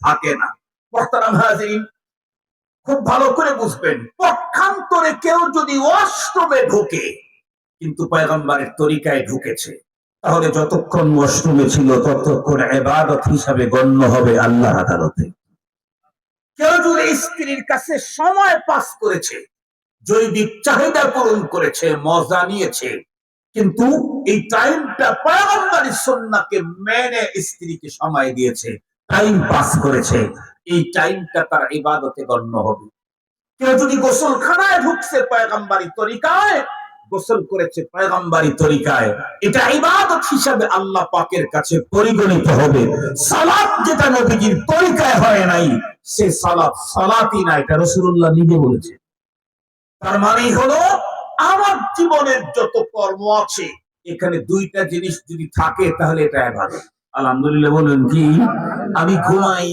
থাকে না। মুহতারাম হাজিরিন, খুব ভালো করে বুঝবেন, পক্ষান্তরে কেউ যদি ওয়াশরুমে ঢোকে কিন্তু পয়গম্বরের তরিকায় ঢুকেছে, তাহলে যতক্ষণ ওয়াশরুমে ছিল ততক্ষণ ইবাদত হিসাবে গণ্য হবে আল্লাহর আদালতে। কেউ যদি স্ত্রীর কাছে সময় পাস করেছে, জৈবিক চাহিদা পূরণ করেছে, মজা নিয়েছে, কিন্তু এই টাইমটা পয়গম্বরের সুন্নাহকে মেনে স্ত্রীকে সময় দিয়েছে, টাইম পাস করেছে, এই টাইমটা তার ইবাদতে গণ্য হবে। কেউ যদি গোসলখানায় ঢুকছে পয়গম্বরের তরিকায়, গোসল করেছে পয়গম্বরের তরিকায়, এটা ইবাদত হিসাবে আল্লাহ পাকের কাছে পরিগণিত হবে। সালাত যেটা নবীজির তরিকায় হয় নাই, সে সালাত সালাতই না, এটা রাসূলুল্লাহ নিজে বলেছে। তার মানে হলো, আমার জীবনের যত কর্ম আছে এখানে দুইটা জিনিস যদি থাকে তাহলে এটা ইবাদত। আলহামদুলিল্লাহ বলেন কি? আমি ঘুমাই,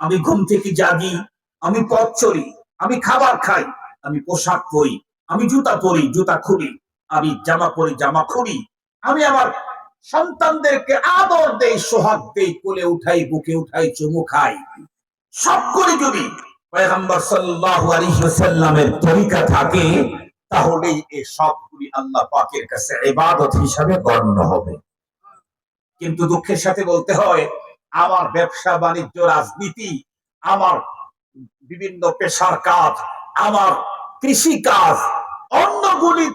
আমি ঘুম থেকে জাগি, আমি পথ চলি, আমি খাবার খাই, আমি পোশাক পরি, আমি জুতা পরি, জুতা খুলি, আমি জামা পরি, জামা খুলি, আমি আমার সন্তানদেরকে আদর দেই, সোহাগ দেই, কোলে উঠাই, বুকে উঠাই, চুমু খাই, সব করে যদি পয়গম্বর সাল্লাল্লাহু আলাইহি ওয়াসাল্লামের তরিকা থাকে, তাহলেই এই সবগুলি আল্লাহ পাকের কাছে ইবাদত হিসাবে গণ্য হবে। কিন্তু দুঃখের সাথে বলতে হয়, আমার ব্যবসা বাণিজ্য, রাজনীতি, আমার বিভিন্ন পেশার কাজ, আমার কৃষি কাজ, অন্যগুলি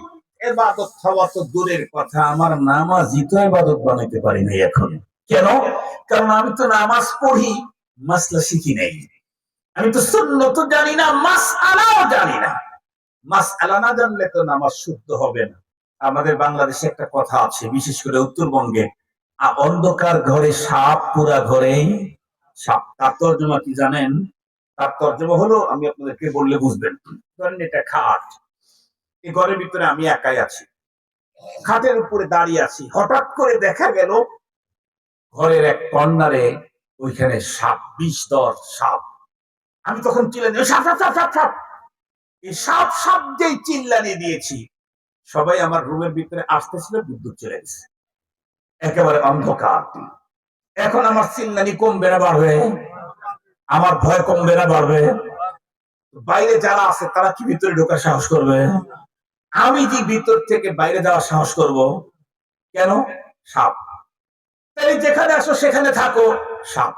ইবাদত হওয়া তো দূরের কথা, আমার নামাজই তো ইবাদত বানাইতে পারি নাই এখন। কেন? কারণ আমি তো নামাজ পড়ি, মাসলা শিখি নাই। আমি তো সুন্নত জানি না, মাসআলাও জানি না। মাসআলা না জানলে তো নামাজ শুদ্ধ হবে না। আমাদের বাংলাদেশে একটা কথা আছে, বিশেষ করে উত্তরবঙ্গে, অন্ধকার ঘরে সাপ, পুরা ঘরে সাপ। তার তর্জমা কি জানেন? তার তর্জমা হলো, আমি আপনাদেরকে বললে বুঝবেন। ধরেন এটা খাট, এই ঘরের ভিতরে আমি একাই আছি, খাটের উপরে দাঁড়িয়ে আছি, হঠাৎ করে দেখা গেল ঘরের এক কর্নারে ওইখানে সাপ, বিষ-দর সাপ। আমি তখন চিল্লানি, সাপ সাপ সাপ সাপ সাপ। এই সাপ সাপ যেই চিল্লানি দিয়েছি, সবাই আমার রুমের ভিতরে আসতেছিল, বিদ্যুৎ চলে গেছে, একেবারে অন্ধকার। এখন আমার চিল্লানি কমবে না বাড়বে? আমার ভয় কমবে না বাড়বে? বাইরে যারা আছে তারা কি ভিতরে ঢোকার সাহস করবে? আমি যে ভিতর থেকে বাইরে যাওয়ার সাহস করব কেন? সাপ। তাই যেখানে আসো সেখানে থাকো, সাপ।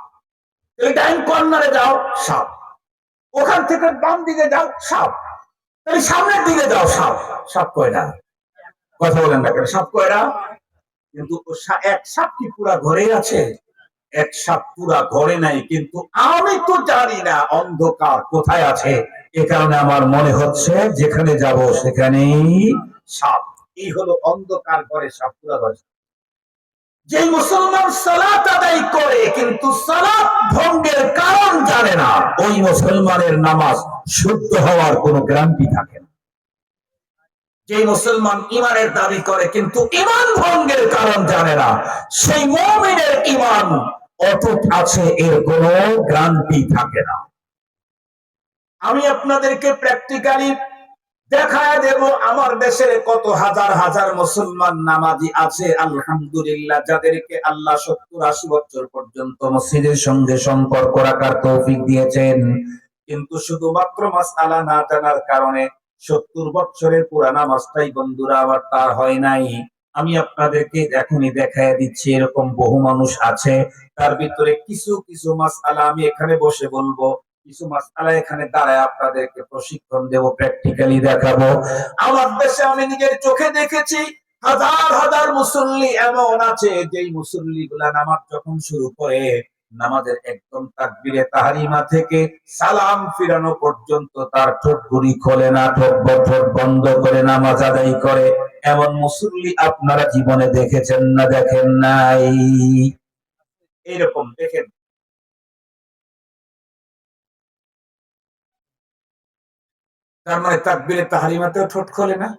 তাই ডাইন কর্নারে যাও, সাপ। ওখান থেকে বাম দিকে যাও, সাপ। তাই সামনের দিকে যাও, সাপ। সাপ কয়টা? কথা বলেন না কেন? সাপ কয়টা? কিন্তু এক সাপ কি পুরা ঘরে আছে? এক সাপ পুরা ঘরে নাই, কিন্তু আমি তো জানি না অন্ধকার কোথায় আছে। এ কারণে আমার মনে হচ্ছে যেখানে যাব সেখানেই সাপ। এই হলো অন্ধকার ঘরে সাপ, পুরা ঘরে। যে মুসলমান সালাত আদায় করে কিন্তু সালাত ভঙ্গের কারণ জানে না, ওই মুসলমানের নামাজ শুদ্ধ হওয়ার কোনো গ্যারান্টি থাকে না। যে মুসলমান ইমানের দাবি করে কিন্তু ইমান ভঙ্গের কারণ জানে না, সেই মুমিনের ইমান অটুট আছে, এর কোনো গ্যারান্টি থাকে না। আমি আপনাদেরকে প্র্যাকটিক্যালি দেখায় দেব আমার দেশের কত হাজার হাজার মুসলমান নামাজি আছে আলহামদুলিল্লাহ, যাদেরকে আল্লাহ 70-80 বছর পর্যন্ত মসজিদের সঙ্গে সম্পর্ক রাখার তৌফিক দিয়েছেন, কিন্তু শুধুমাত্র মাসআলা না জানার কারণে 70 বছরের পুরা নামাজটাই বন্ধুরা আমার তার হয় নাই। আমি আপনাদেরকে এখনই দেখায় দিচ্ছি, এরকম বহু মানুষ আছে। তার ভিতরে কিছু কিছু মাসআলা আমি এখানে বসে বলবো, কিছু মাসআলা এখানে দাঁড়ায় আপনাদেরকে প্রশিক্ষণ দেব, প্র্যাকটিক্যালি দেখাবো। আমার দেশে আমি নিজের চোখে দেখেছি হাজার হাজার মুসল্লি এমন আছে, যেই মুসল্লি গুলা নামাজ যখন শুরু করে, নামাজের একদম তাকবীরে তাহরিমা থেকে সালাম ফিরানো পর্যন্ত তার ঠোঁটগুলি খোলে না, ঠোঁট বন্ধ করে নামাজ আদায় করে। এমন মুসল্লি আপনারা জীবনে দেখেছেন না দেখেন নাই? এইরকম দেখেন, তার মানে তাকবীরে তাহরিমাতেও ঠোঁট খোলে না,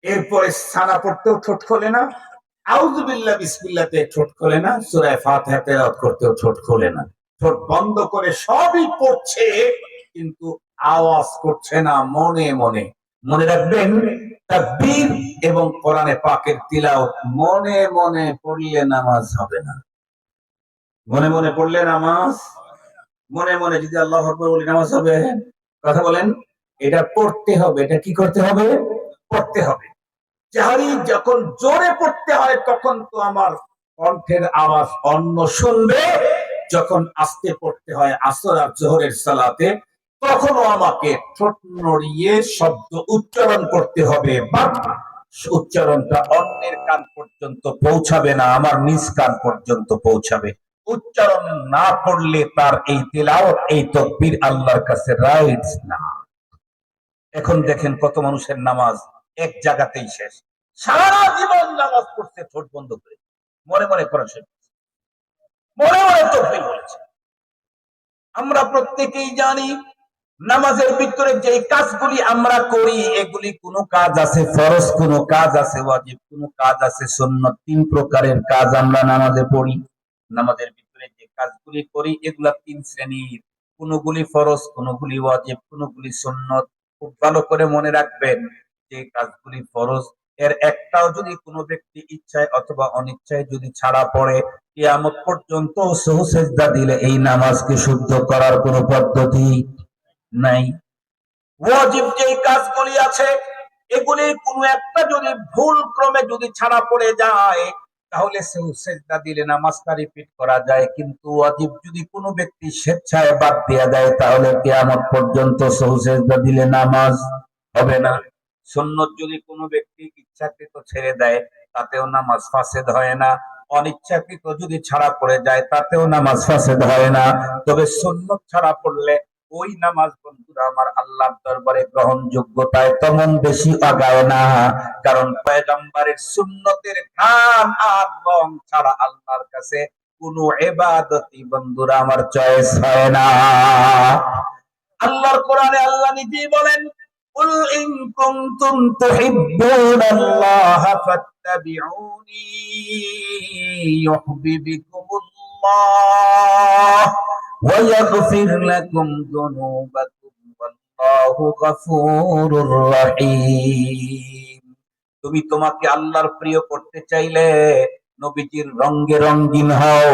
এরপরে সানা পড়তেও ঠোঁট খোলে না, আউযু বিল্লাহ বিসমিল্লাহতে ঠোঁট খোলে না, সূরা ফাতিহা তেলাওয়াত করতেও ঠোঁট খোলে না, ঠোঁট বন্ধ করে সবই পড়ছে কিন্তু আওয়াজ করছে না, মনে মনে। মনে রাখবেন, তাকবীর এবং কোরআনে পাকের তিলাওয়াত মনে মনে পড়লে নামাজ হবে না। মনে মনে পড়লে নামাজ, মনে মনে যদি আল্লাহু আকবার বলি নামাজ হবে? কথা বলেন। এটা পড়তে হবে, এটা কি করতে হবে? পড়তে হবে। জাহারি যখন জোরে পড়তে হয় তখন তো আমার কণ্ঠের আওয়াজ অন্য শুনবে, যখন আস্তে পড়তে হয় আসর আর জোহরের সালাতে তখনও আমাকে ঠোঁট নড়িয়ে শব্দ উচ্চারণ করতে হবে, বাট উচ্চারণটা অন্যের কান পর্যন্ত পৌঁছাবে না, আমার নিজ কান পর্যন্ত পৌঁছাবে। উচ্চারণ না করলে তার এই তিলাওয়াত, এই তাকবীর আল্লাহর কাছে রাইটস না। এখন দেখেন কত মানুষের নামাজ এক জায়গাতেই শেষ, সারা জীবন নামাজ পড়তে ঠোঁট বন্ধ করে, মনে মনে করা শেষ, মনে মনে তাকবীর বলেছে। আমরা প্রত্যেকেই জানি নামাজের ভিতরে যে কাজগুলি আমরা করি, এগুলি কোন কাজ আছে ফরজ, কোন কাজ আছে ওয়াজিব, কোন কাজ আছে সুন্নাত। 3 প্রকারের কাজ আমরা নামাজে পড়ি। নামাজের ভিতরে যে কাজগুলি করি এগুলা 3 শ্রেণীর, কোনগুলি ফরজ, কোনগুলি ওয়াজিব, কোনগুলি সুন্নাত। খুব ভালো করে মনে রাখবেন, যে কাজগুলি ফরজ এর একটাও যদি কোনো ব্যক্তি ইচ্ছায় অথবা অনিচ্ছায় যদি ছাড়া পড়ে, কিয়ামত পর্যন্ত সহু সেজদা দিলে এই নামাজকে শুদ্ধ করার কোনো পদ্ধতি নাই। ওয়াজিব যে কাজগুলি আছে এগুলি কোনো একটা যদি ভুল ক্রমে যদি ছাড়া পড়ে যায় তাহলে সহু সেজদা দিলে নামাজটা রিপিট করা যায়, কিন্তু ওয়াজিব যদি কোনো ব্যক্তি স্বেচ্ছায় বাদ দিয়ে দেয় তাহলে কিয়ামত পর্যন্ত সহু সেজদা দিলে নামাজ হবে না। সুন্নত যদি কোনো ব্যক্তি ইচ্ছাকৃত ছেড়ে দেয় তাতেও নামাজ ফাসেদ হয় না, অনিচ্ছাকৃত যদি ছাড়া পড়ে যায় তাতেও নামাজ ফাসেদ হয় না। তবে সুন্নত ছাড়া পড়লে ওই নামাজ বন্ধুরা আমার আল্লাহর দরবারে গ্রহণযোগ্যতায় তেমন বেশি আগায় না, কারণ পয়গম্বরের সুন্নতের ঘ্রাণ আর রং ছাড়া আল্লাহর কাছে কোনো ইবাদতই বন্ধুরা আমার চয়েস হয় না। আল্লাহর কোরআনে আল্লাহ নিজেই বলেন, কুল ইন কুনতুম তুহিব্বুনাল্লাহ ফাত্তাবিউনি ইউহিব্বুকুমুল্লাহ ওয়া ইয়াগফির লাকুম যুনুবাকুম ওয়াল্লাহু গফুরুর রহিম। তুমি তোমাকে আল্লাহর প্রিয় করতে চাইলে নবীজির রঙে রঙিন হও।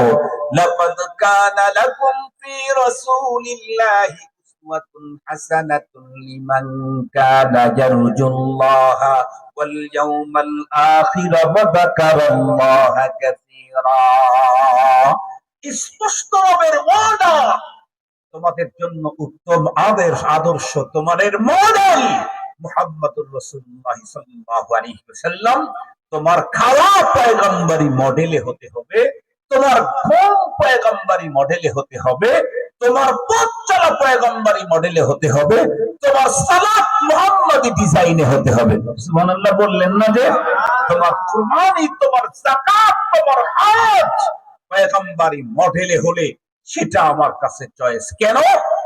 লাকাদ কানা লাকুম ফি রাসূলিল্লাহি উসওয়াতুন হাসানাতুন লিমান কানা ইয়ারজুল্লাহা ওয়াল ইয়াউমাল আখির ওয়া যাকারাল্লাহা কাসীরা। স্পষ্ট রবের ওয়াদা, তোমাদের জন্য উত্তম আদর্শ, তোমাদের মডেল মুহাম্মদুর রাসূলুল্লাহ সাল্লাল্লাহু আলাইহি ওয়াসাল্লাম। তোমার খাওয়া পয়গম্বরী মডেলে হতে হবে, তোমার ঘুম পয়গম্বরী মডেলে হতে হবে, তোমার পথ চলা পয়গম্বরী মডেলে হতে হবে, তোমার সালাত মুহাম্মাদি ডিজাইনে হতে হবে। সুবহানাল্লাহ বললেন না যে? তোমার কুরবানি, তোমার যাকাত, তোমার হজ পয়গম্বরী মডেলে হলে সেটা আমার কাছে চয়েস। কেন?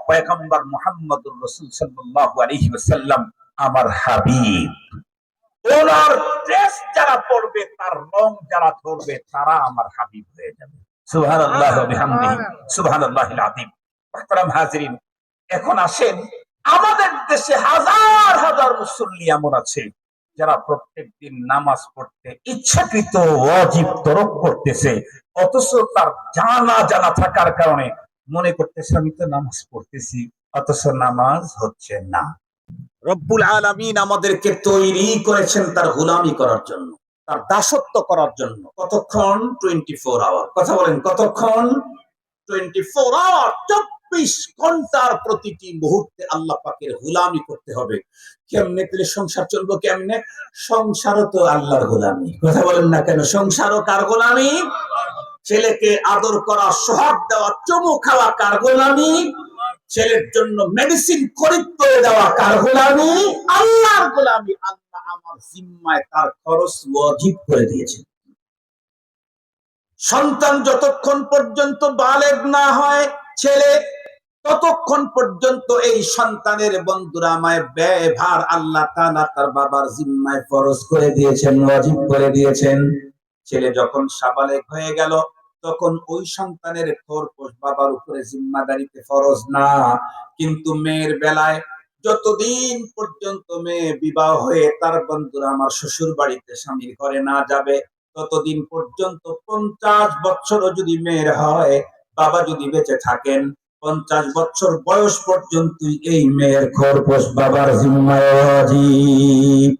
পয়গম্বর মুহাম্মদুর রাসূল সাল্লাল্লাহু আলাইহি ওয়াসাল্লাম আমার হাবিব। ওনার ড্রেস যারা পরবে, তার রং যারা ধরবে, তারা আমার হাবিব হয়ে যাবে। সুবহানাল্লাহ ওয়া বিহামদিহি সুবহানাল্লাহিল আযীম। মুহতারাম হাজিরিন, এখন আসেন, আমাদের দেশে হাজার হাজার মুসল্লি এমন আছে যারা প্রত্যেকদিন নামাজ পড়তে ইচ্ছাকৃত ওয়াজিব তরক করতেছে, অথচ তার জানা জানা থাকার কারণে মনে করতেছে আমি তো নামাজ পড়তেছি, অথচ নামাজ হচ্ছে না। রব্বুল আলামিন আমাদেরকে তৈরি করেছেন তার গোলামি করার জন্য, তার দাসত্ব করার জন্য। কতক্ষণ? 24 আওয়ার। কথা বলেন, কতক্ষণ? 24 আওয়ার, 24 ঘন্টার প্রতিটি মুহূর্তে আল্লাহ পাকের গোলামি করতে হবে। কেমনে? তাহলে সংসার চলবো কেমনে? সংসারও তো আল্লাহর গোলামি। কথা বলেন না কেন? সংসারও কার গোলামি? ছেলেকে আদর করা, সোহাগ দেওয়া, চুমু খাওয়া কার গোলামি? ছেলের জন্য মেডিসিন খরিদ করে দেওয়া কার গোলামি? আল্লাহর গোলামি। আল্লাহ আমার জিম্মায় তার খরচ ওয়াজিব করে দিয়েছেন। সন্তান যতক্ষণ পর্যন্ত বালেগ না হয় ছেলে, ততক্ষণ পর্যন্ত এই সন্তানের বন্ধুরা আমায় ব্যয়ভার আল্লাহ তাআলা তার বাবার জিম্মায় ফরজ করে দিয়েছেন, ওয়াজিব করে দিয়েছেন। ছেলে যখন সাবালেগ হয়ে গেল, তখন ওই সন্তানের খরচ বাবার উপরে জিম্মাদারিতে ফরজ না। কিন্তু মেয়ের বেলায় যতদিন পর্যন্ত মেয়ে বিবাহ হয়ে তার বন্ধুরা আমার শ্বশুর বাড়িতে স্বামীর ঘরে না যাবে, ততদিন পর্যন্ত 50 বছরও যদি মেয়ের হয়, বাবা যদি বেঁচে থাকেন, 50 বছর বয়স পর্যন্তই এই মেয়ের খরচ বাবার জিম্মায় ওয়াজিব।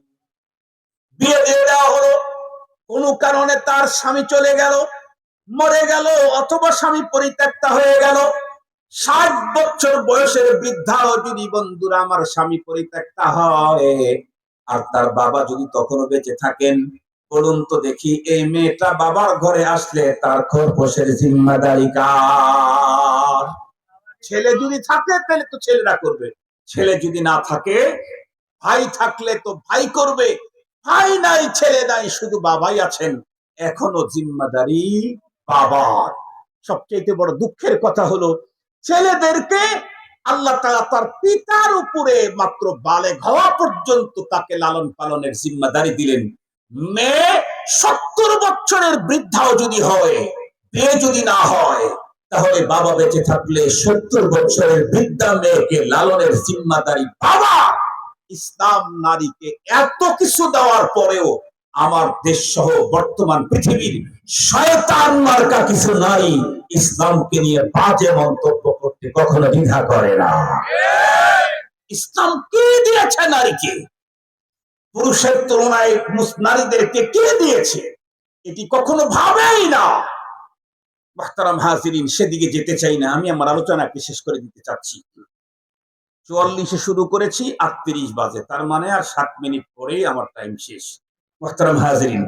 বিয়ে দিয়ে দেওয়া হলো, কোন কারণে তার স্বামী চলে গেল, মরে গেল, অথবা স্বামী পরিত্যক্তা হয়ে গেল, 60 বছর বয়সের বৃদ্ধাও যদি বন্ধুরা আমার স্বামী পরিত্যক্তা হয়, আর তার বাবা যদি তখনও বেঁচে থাকেন, বলুন তো দেখি এই মেয়েটা বাবার ঘরে আসলে তার খরপোশের জিম্মাদারি কার? ছেলে যদি থাকে তাহলে তো ছেলেরা করবে, ছেলে যদি না থাকে, ভাই থাকলে তো ভাই করবে, ভাই নাই, ছেলে নাই, শুধু বাবাই আছেন, এখনো জিম্মাদারি বাবার। সবচেয়ে বড় দুঃখের কথা হলো ছেলেদেরকে আল্লাহ তাআলা তার পিতার উপরে মাত্র বালেগ হওয়া পর্যন্ত তাকে লালন পালনের জিম্মাদারি দিলেন। মেয়ে 70 বছরের বৃদ্ধাও যদি হয়, বিয়ে যদি না হয়, তাহলে বাবা বেঁচে থাকলে 70 বছরের বৃদ্ধা মেয়েকে লালনের জিম্মাদারি বাবা। ইসলাম নারীকে এত কিছু দেওয়ার পরেও আমার দেশ সহ বর্তমান পৃথিবীর শয়তান মার্কা কিছু নাই ইসলামকে নিয়ে বাজে মন্তব্য করতে কখনো দ্বিধা করে না। ইসলাম কি দিয়েছে নারীকে? পুরুষের তুলনায় নারীদেরকে কে দিয়েছে? এটি কখনো ভাবেই না। মুহতারাম হাজিরিন, সেদিকে যেতে চাই না, আমি আমার আলোচনাকে শেষ করে দিতে চাচ্ছি। 44-এ শুরু করেছি, 38 বাজে, তার মানে আর 7 মিনিট পরেই আমার টাইম শেষ। মুহতারাম হাজিরিন,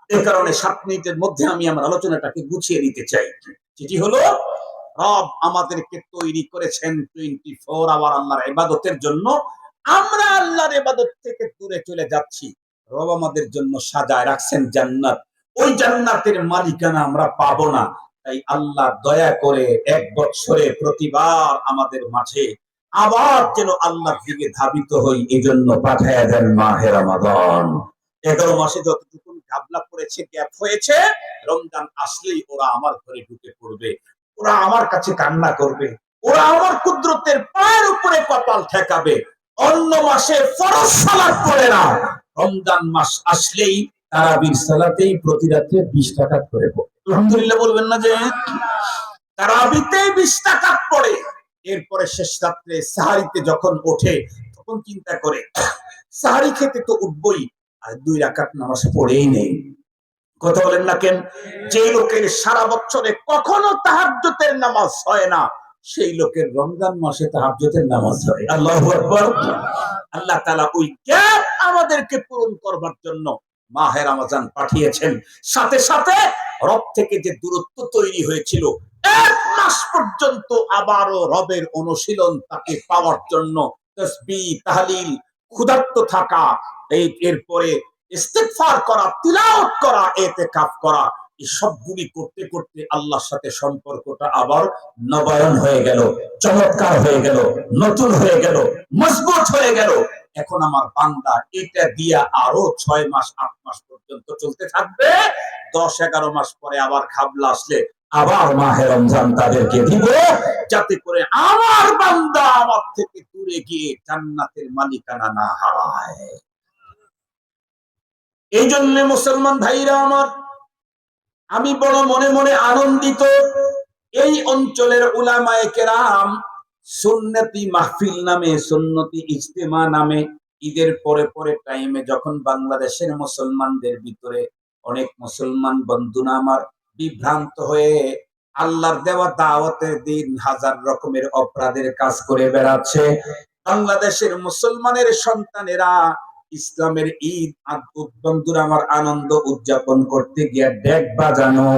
এই কারণে 7 মিনিটের মধ্যে আমি আমার আলোচনাটাকে গুছিয়ে নিতে চাই। যেটি হলো, রব আমাদেরকে তৈরি করেছেন 24 আওয়ার আল্লাহর ইবাদতের জন্য। আমরা আল্লাহর ইবাদত থেকে দূরে চলে যাচ্ছি। রব আমাদের জন্য সাজায় রাখছেন জান্নাত, ওই জান্নাতের মালিকানা আমরা পাবো না। তাই আল্লাহ দয়া করে 1 বছরে প্রতিবার আমাদের মাঝে আবার যেন আল্লাহর দিকে ধাবিত হই, এজন্য পাঠায়া দেন মাহে রমাদান। 11 মাসে যতটুকু ঘাবলা পড়েছে, গ্যাপ হয়েছে, রমজান আসলেই ওরা আমার ঘরে ঢুকে পড়বে, ওরা আমার কাছে কান্না করবে, ওরা আমার কুদরতের পায়ের উপরে কপাল ঠেকাবে। অন্য মাসে ফরজ সালাত পড়ে না, রমজান মাস আসলেই তারাবির সালাতেই প্রতি রাতে 20 টাকা করে পড়ে। আলহামদুলিল্লাহ বলবেন না যে? তারাবিতে 20 টাকা পড়ে। এরপরে শেষ রাত্রে সাহারিতে যখন ওঠে, তখন চিন্তা করে সাহারি খেতে তো উঠবই, আর 2 রাকাত নামাজ পড়েই নেই। কথা বলেন না কেন? যে লোকের সারা বছরে কখনো তাহাজ্জুদের নামাজ হয় না, সেই লোকের রমজান মাসে তাহাজ্জুদের নামাজ হয়। আল্লাহু আকবার। আল্লাহ তাআলা ওই গ্যাপ আমাদেরকে পূরণ করবার জন্য মাহে রমজান পাঠিয়েছেন। সাথে সাথে রব থেকে যে দূরত্ব তৈরি হয়েছিল, 1 মাস পর্যন্ত আবারও রবের অনুশীলন তাকে পাওয়ার জন্য তাসবিহ তাহলিল ক্ষুধার্ত থাকা, এরপরে ইস্তিগফার করা, তিলাওয়াত করা, ইতিকাফ করা, এই সবগুলি করতে করতে আল্লাহর সাথে সম্পর্কটা আবার নবায়ন হয়ে গেল, চমৎকার হয়ে গেল, নতুন হয়ে গেল, মজবুত হয়ে গেল। এখন আমার বান্দা এটা দিয়া আরো 6 মাস 8 মাস পর্যন্ত চলতে থাকবে। 10-11 মাস পরে আবার খাবলা আসলে আবার মাহে রমজান তাদেরকে দিব, যাতে করে আমার বান্দা আমার থেকে দূরে গিয়ে জান্নাতের মালিকানা না হারায়। এই জন্য মুসলমান ভাইরা আমার, আমি বড় মনে মনে আনন্দিত। এই অঞ্চলের উলামায়ে কেরাম সুন্নতি মাহফিল নামে, সুন্নতি ইজতেমা নামে ঈদের পরে পরে টাইমে যখন বাংলাদেশের মুসলমানদের ভিতরে অনেক মুসলমান বন্ধুরা আমার বিভ্রান্ত হয়ে আল্লাহর দেওয়া দাওয়াতের দিন হাজার রকমের অপরাধের কাজ করে বেড়াচ্ছে, বাংলাদেশের মুসলমানের সন্তানেরা ইসলামের ঈদ বন্ধুরা আমার আনন্দ উদযাপন করতে গিয়ে ডেক বাজানো,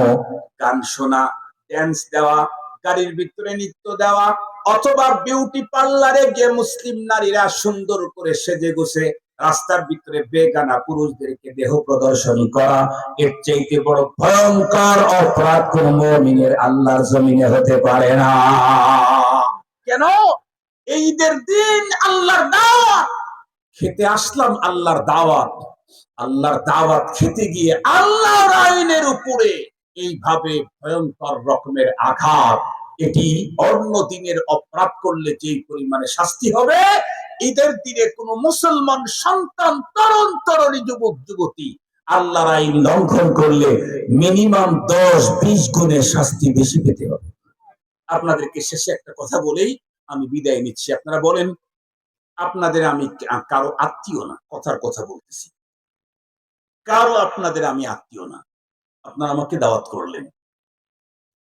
গান শোনা, ড্যান্স দেওয়া, গাড়ির ভিতরে নৃত্য দেওয়া, অথবা বিউটি পার্লারে গিয়ে মুসলিম নারীরা সুন্দর করে সেজে গুছে রাস্তার ভিতরে বেগানা পুরুষদেরকে দেহ প্রদর্শনী করা, এর চাইতে বড় ভয়ঙ্কর অপরাধ কোন মুমিনের আল্লাহর জমিনে হতে পারে না। কেন? এই ঈদের দিন আল্লাহর দাওয়াত খেতে আসলাম, আল্লাহর দাওয়াত, আল্লাহর দাওয়াত খেতে গিয়ে আল্লাহর আইনের উপরে এইভাবে ভয়ঙ্কর রকমের আঘাত, এটি অন্য দিনের অপরাধ করলে যে পরিমাণে শাস্তি হবে, ঈদের দিনে কোন মুসলমান সন্তান, তরুণ তরুণী, যুবক যুবতী আল্লাহর আইন লঙ্ঘন করলে মিনিমাম 10-20 গুণের শাস্তি বেশি পেতে হবে। আপনাদেরকে শেষে একটা কথা বলেই আমি বিদায় নিচ্ছি। আপনারা বলেন, আপনাদের আমি কারো আত্মীয় না, কথার কথা বলতেছি, কারো আপনাদের আমি আত্মীয় না। আপনারা আমাকে দাওয়াত করলেন,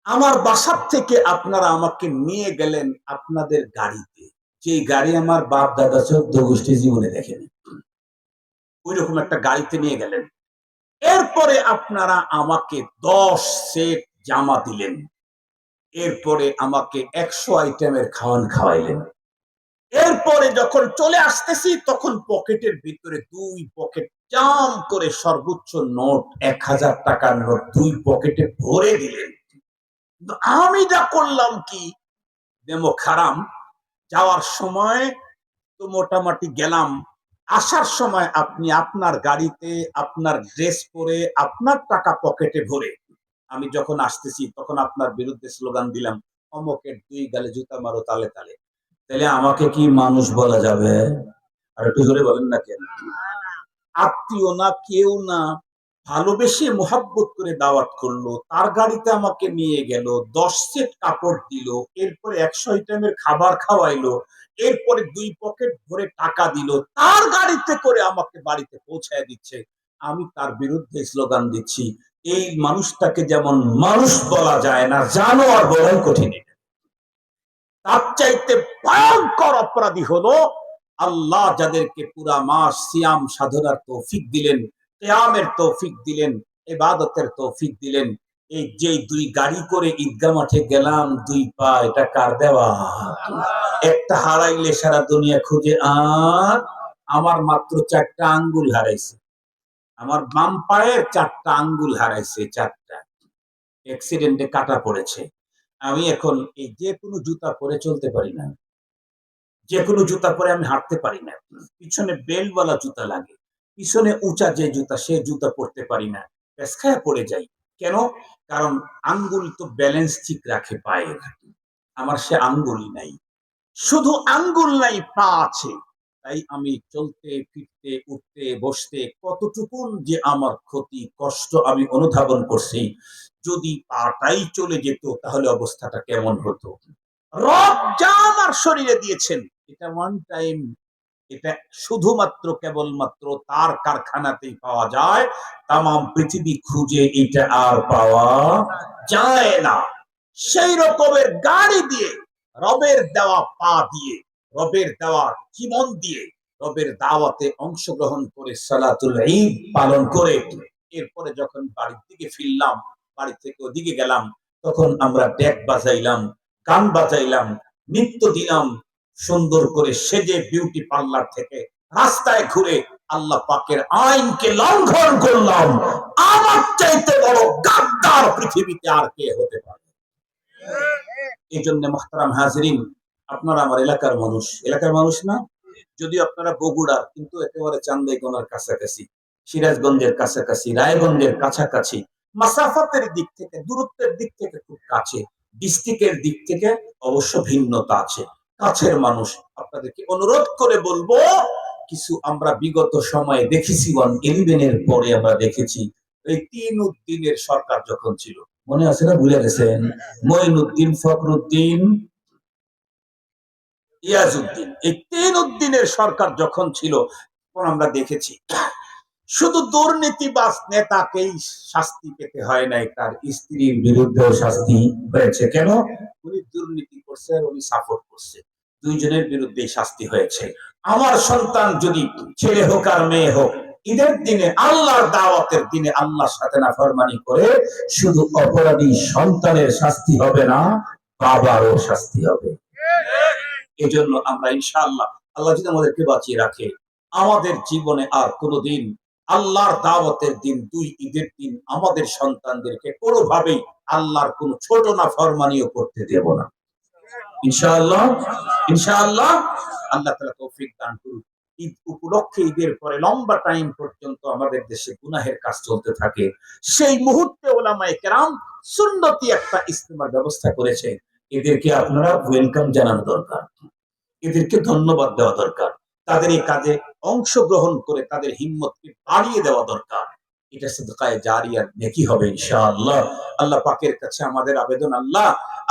আমার বাসার থেকে আপনারা আমাকে নিয়ে গেলেন আপনাদের গাড়িতে, যে গাড়ি আমার বাপ দাদা 14 গোষ্ঠী জীবনে দেখেনি, ওই রকম একটা গাড়িতে নিয়ে গেলেন। এরপরে আপনারা আমাকে 10 সেট জামা দিলেন, এরপরে আমাকে 100 আইটেমের খাওয়ান খাওয়াইলেন। এরপরে যখন চলে আসতেছি তখন পকেটের ভিতরে 2 পকেট জাম করে সর্বোচ্চ নোট, 1000 টাকার নোট 2 পকেটে ভরে দিলেন। আমি যা করলাম কি, দেমো খারাম, যাওয়ার সময় তো মোটামুটি গেলাম, আসার সময় আপনি আপনার গাড়িতে আপনার ড্রেস পরে আপনার টাকা পকেটে ভরে আমি যখন আসতেছি তখন আপনার বিরুদ্ধে স্লোগান দিলাম, অমকের 2 গালে জুতা মারো তালে তালে, তাহলে আমাকে কি মানুষ বলা যাবে? আর একটু জোরে বলেন না কেন? আত্মীয় না, কেউ না, ভালোবেসে মোহাব্বত করে দাওয়াত করলো, তার গাড়িতে আমাকে নিয়ে গেল, 10 সেট কাপড় দিল, এরপরে 100 আইটেমের খাবার খাওয়াইলো, এরপরে 2 পকেট ভরে টাকা দিল, তার গাড়িতে করে আমাকে বাড়িতে পৌঁছায় দিচ্ছে। আমি তার বিরুদ্ধে স্লোগান দিচ্ছি। এই মানুষটাকে যেমন মানুষ বলা যায় না, জানোয়ার বলাই কঠিন। তার চাইতে ভয়ঙ্কর অপরাধী হলো আল্লাহ যাদেরকে পুরা মাস সিয়াম সাধনার তৌফিক দিলেন, কিয়ামের তৌফিক দিলেন, ইবাদতের তৌফিক দিলেন। এই যে 2 গাড়ি করে ঈদগাহ মাঠে গেলাম, 2 পা, এটা কার দেওয়া? একটা হারাইলে সারা দুনিয়া খুঁজে, আর আমার মাত্র 4টা আঙ্গুল হারাইছে, আমার বাম পায়ের 4টা আঙ্গুল হারাইছে, 4টা অ্যাক্সিডেন্টে কাটা পড়েছে। আমি এখন এই যে কোনো জুতা পরে চলতে পারি না, যে কোনো জুতা পরে আমি হাঁটতে পারি না, পিছনে বেল্টওয়ালা জুতা লাগে, পিছনে উঁচা যে জুতা সে জুতা পরতে পারি না, পেছখায়া পড়ে যাই। কেন? কারণ আঙ্গুল তো ব্যালেন্স ঠিক রাখে পায়ের, আমার সে আঙ্গুল নাই, শুধু আঙ্গুল নাই, পা আছে। তাই আমি চলতে ফিরতে উঠতে বসতে কতটুকুন যে আমার ক্ষতি কষ্ট আমি অনুধাবন করছি। যদি পাটাই চলে যেত তাহলে অবস্থাটা কেমন হতো। রব যা আমার শরীরে দিয়েছেন, এটা ওয়ান টাইম, এটা শুধুমাত্র কেবলমাত্র তার কারখানাতেই পাওয়া যায়, তামাম পৃথিবী খুঁজে এটা আর পাওয়া যায় না। সেই রকমের গাড়ি দিয়ে, রবের দেওয়া পা দিয়ে, রবের দেওয়া জীবন দিয়ে, রবের দাওয়াতে অংশগ্রহণ করে সালাতুল ঈদ পালন করে এরপরে যখন বাড়ির দিকে ফিরলাম, বাড়ি থেকে ওদিকে গেলাম, তখন আমরা ডেক বাজাইলাম, গান বাজাইলাম, নৃত্য দিলাম, সুন্দর করে সেজে বিউটি পার্লার থেকে রাস্তায় ঘুরে আল্লাহ পাকের আইনকে লঙ্ঘন করলাম। আমার চাইতে বড় গাদ্দার পৃথিবীতে আর কে হতে পারে? এই জন্য মুহতারাম হাজিরিন, আপনারা আমার এলাকার মানুষ না, যদি আপনারা বগুড়ার, কিন্তু একেবারে চান্দাইকোনার কাছাকাছি, সিরাজগঞ্জের কাছাকাছি, রায়গঞ্জের কাছাকাছি, মাসাফাতের দিক থেকে, দূরত্বের দিক থেকে খুব কাছে, ডিস্ট্রিক্টের দিক থেকে অবশ্য ভিন্নতা আছে, কাছের মানুষ, আপনাদেরকে অনুরোধ করে বলবো, কিছু আমরা বিগত সময়ে দেখেছি, 111-এর পরে আমরা দেখেছি, এই তিন উদ্দিনের সরকার যখন ছিল, মনে আছে না, ভুলে গেছেন? মঈনুদ্দিন, ফখরুদ্দিন, ইয়াজউদ্দিন, এই তিন উদ্দিনের সরকার যখন ছিল, তখন আমরা দেখেছি শুধু দুর্নীতিবাজ নেতাকেই শাস্তি পেতে হয় নাই, তার স্ত্রীর বিরুদ্ধেও শাস্তি হয়েছে। কেন? উনি দুর্নীতি করছে আর উনি সাপোর্ট করছে, দুইজনের বিরুদ্ধে শাস্তি হয়েছে। আমার সন্তান যদি ছেলে হোক আর মেয়ে হোক, ঈদের দিনে, আল্লাহর দাওয়াতের দিনে আল্লাহর সাথে নাফরমানি করে, শুধু অপরাধী সন্তানের শাস্তি হবে না, বাবারও শাস্তি হবে। এই জন্য আমরা ইনশাআল্লাহ, আল্লাহ যদি আমাদেরকে বাঁচিয়ে রাখে, আমাদের জীবনে আর কোনোদিন আল্লাহর দাওয়াতের দিন, দুই ঈদের দিন আমাদের সন্তানদেরকে কোনোভাবেই আল্লাহর কোন ছোট নাফরমানিও করতে দেব না, ইনশাআল্লাহ। ইনশাআল্লাহ আল্লাহ তাআলা তৌফিক দান করুন। ঈদ উপলক্ষে, ঈদের পরে লম্বা টাইম পর্যন্ত আমাদের দেশে গুনাহের কাজ চলতে থাকে, সেই মুহূর্তে ওলামায়ে কেরাম সুন্নতি একটা ইজতিমার ব্যবস্থা করেছে। এদেরকে আপনারা ওয়েলকাম জানানো দরকার, এদেরকে ধন্যবাদ দেওয়া দরকার, তাদের এই কাজে অংশগ্রহণ করে তাদের হিম্মতকে বাড়িয়ে দেওয়া দরকার। এটা সাদকায়ে জারিয়ার নেকি হবে ইনশাআল্লাহ। আল্লাহ পাকের কাছে আমাদের আবেদন, আল্লাহ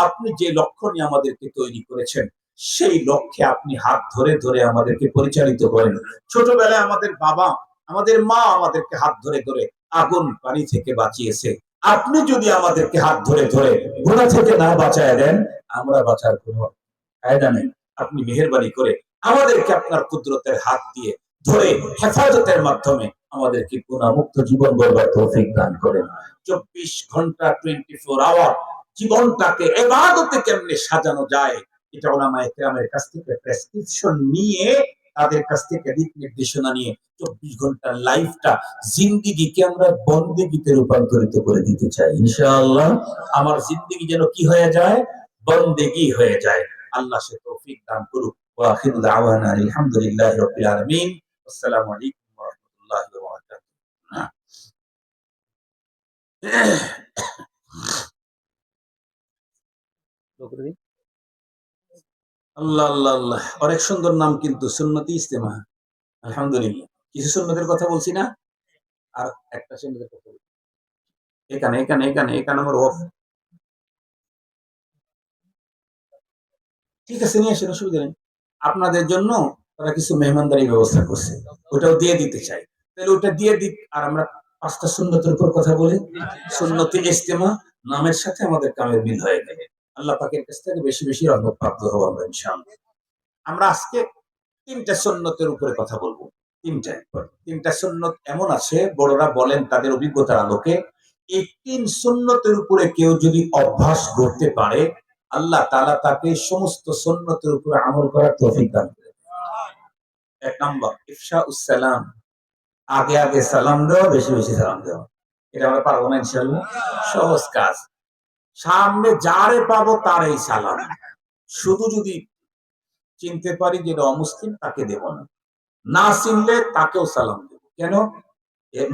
আপনি যে লক্ষ্য নিয়ে আমাদেরকে তৈরি করেছেন, সেই লক্ষ্যে আপনি হাত ধরে ধরে আমাদেরকে পরিচালিত করেন। ছোটবেলায় আমাদের বাবা, আমাদের মা আমাদেরকে হাত ধরে ধরে আগুন পানি থেকে বাঁচিয়েছে, আপনি যদি আমাদেরকে হাত ধরে ধরে গুনাহ থেকে না বাঁচায় দেন, আমরা বাঁচার কোনো কায়দা নেই। আপনি মেহেরবানি করে আমাদেরকে আপনার কুদরতের হাত দিয়ে ধরে হেফাজতের মাধ্যমে আমাদেরকে গুনাহমুক্ত জীবন গড়বার তৌফিক দান করেন। 24 ঘন্টা 24 আওয়ার জীবনটাকে ইবাদতে কেমনে সাজানো যায়, এটা উলামায়ে কেরামের কাছ থেকে প্রেসক্রিপশন নিয়ে, তাদের কাছ থেকে দিক নির্দেশনা নিয়ে 24 ঘন্টার লাইফটা, জিন্দেগিকে আমরা বন্দেগীতে রূপান্তরিত করে দিতে চাই ইনশাআল্লাহ। আমার জিন্দেগি যেন কি হয়ে যায়? বন্দেগী হয়ে যায়। আল্লাহ সে তৌফিক দান করুক। ওয়া আখিরু দাওয়ানা আলহামদুলিল্লাহি রাব্বিল আলামিন। আসসালামু আলাইকুম ওয়া রাহমাতুল্লাহি ওয়া বারাকাতুহু। আল্লাহ আল্লাহ আল্লাহ, অনেক সুন্দর নাম কিন্তু, সুন্নতি ইজতেমা। আলহামদুলিল্লাহ। কিছু সুন্নতের কথা বলছি না, আর একটা সুন্নতের কথা বলছি। এখানে এখানে এখানে এখানে আমার অফ, ঠিক আছে, নিয়ে আসেন, অসুবিধা নেই। আপনাদের জন্য তারা কিছু মেহমানদারি ব্যবস্থা করছে, ওটাও দিয়ে দিতে চাই। তাহলে ওটা দিয়ে দিক, আর আমরা 5টা সুন্নতের উপর কথা বলি। সুন্নতি ইজতেমা নামের সাথে আমাদের কামের মিল হয়ে গেলে আল্লাহ পাকের কাছ থেকে বেশি বেশি রহমত প্রাপ্ত হবো আমরা ইনশাআল্লাহ। আমরা আজকে 3টা সুন্নতের উপরে কথা বলবো। 3টা সুন্নত এমন আছে, বড়রা বলেন তাদের অভিজ্ঞতার আলোকে, এই 3 সুন্নতের উপরে কেউ যদি অভ্যাস করতে পারে, আল্লাহ তাআলা তাকে সমস্ত সুন্নতের উপরে আমল করার তৌফিক দান করেন। 1 নাম্বার, ইফশাউস সালাম, আগে আগে সালাম দেওয়া, বেশি বেশি সালাম দেওয়া। এটা আমরা পারবো না ইনশাআল্লাহ, সহজ কাজ। সামনে যারে পাবো তারই সালাম, শুধু যদি চিনতে পারি যে অমুসলিম, তাকে দেব না, না চিনলে তাকেও সালাম দেব। কেন?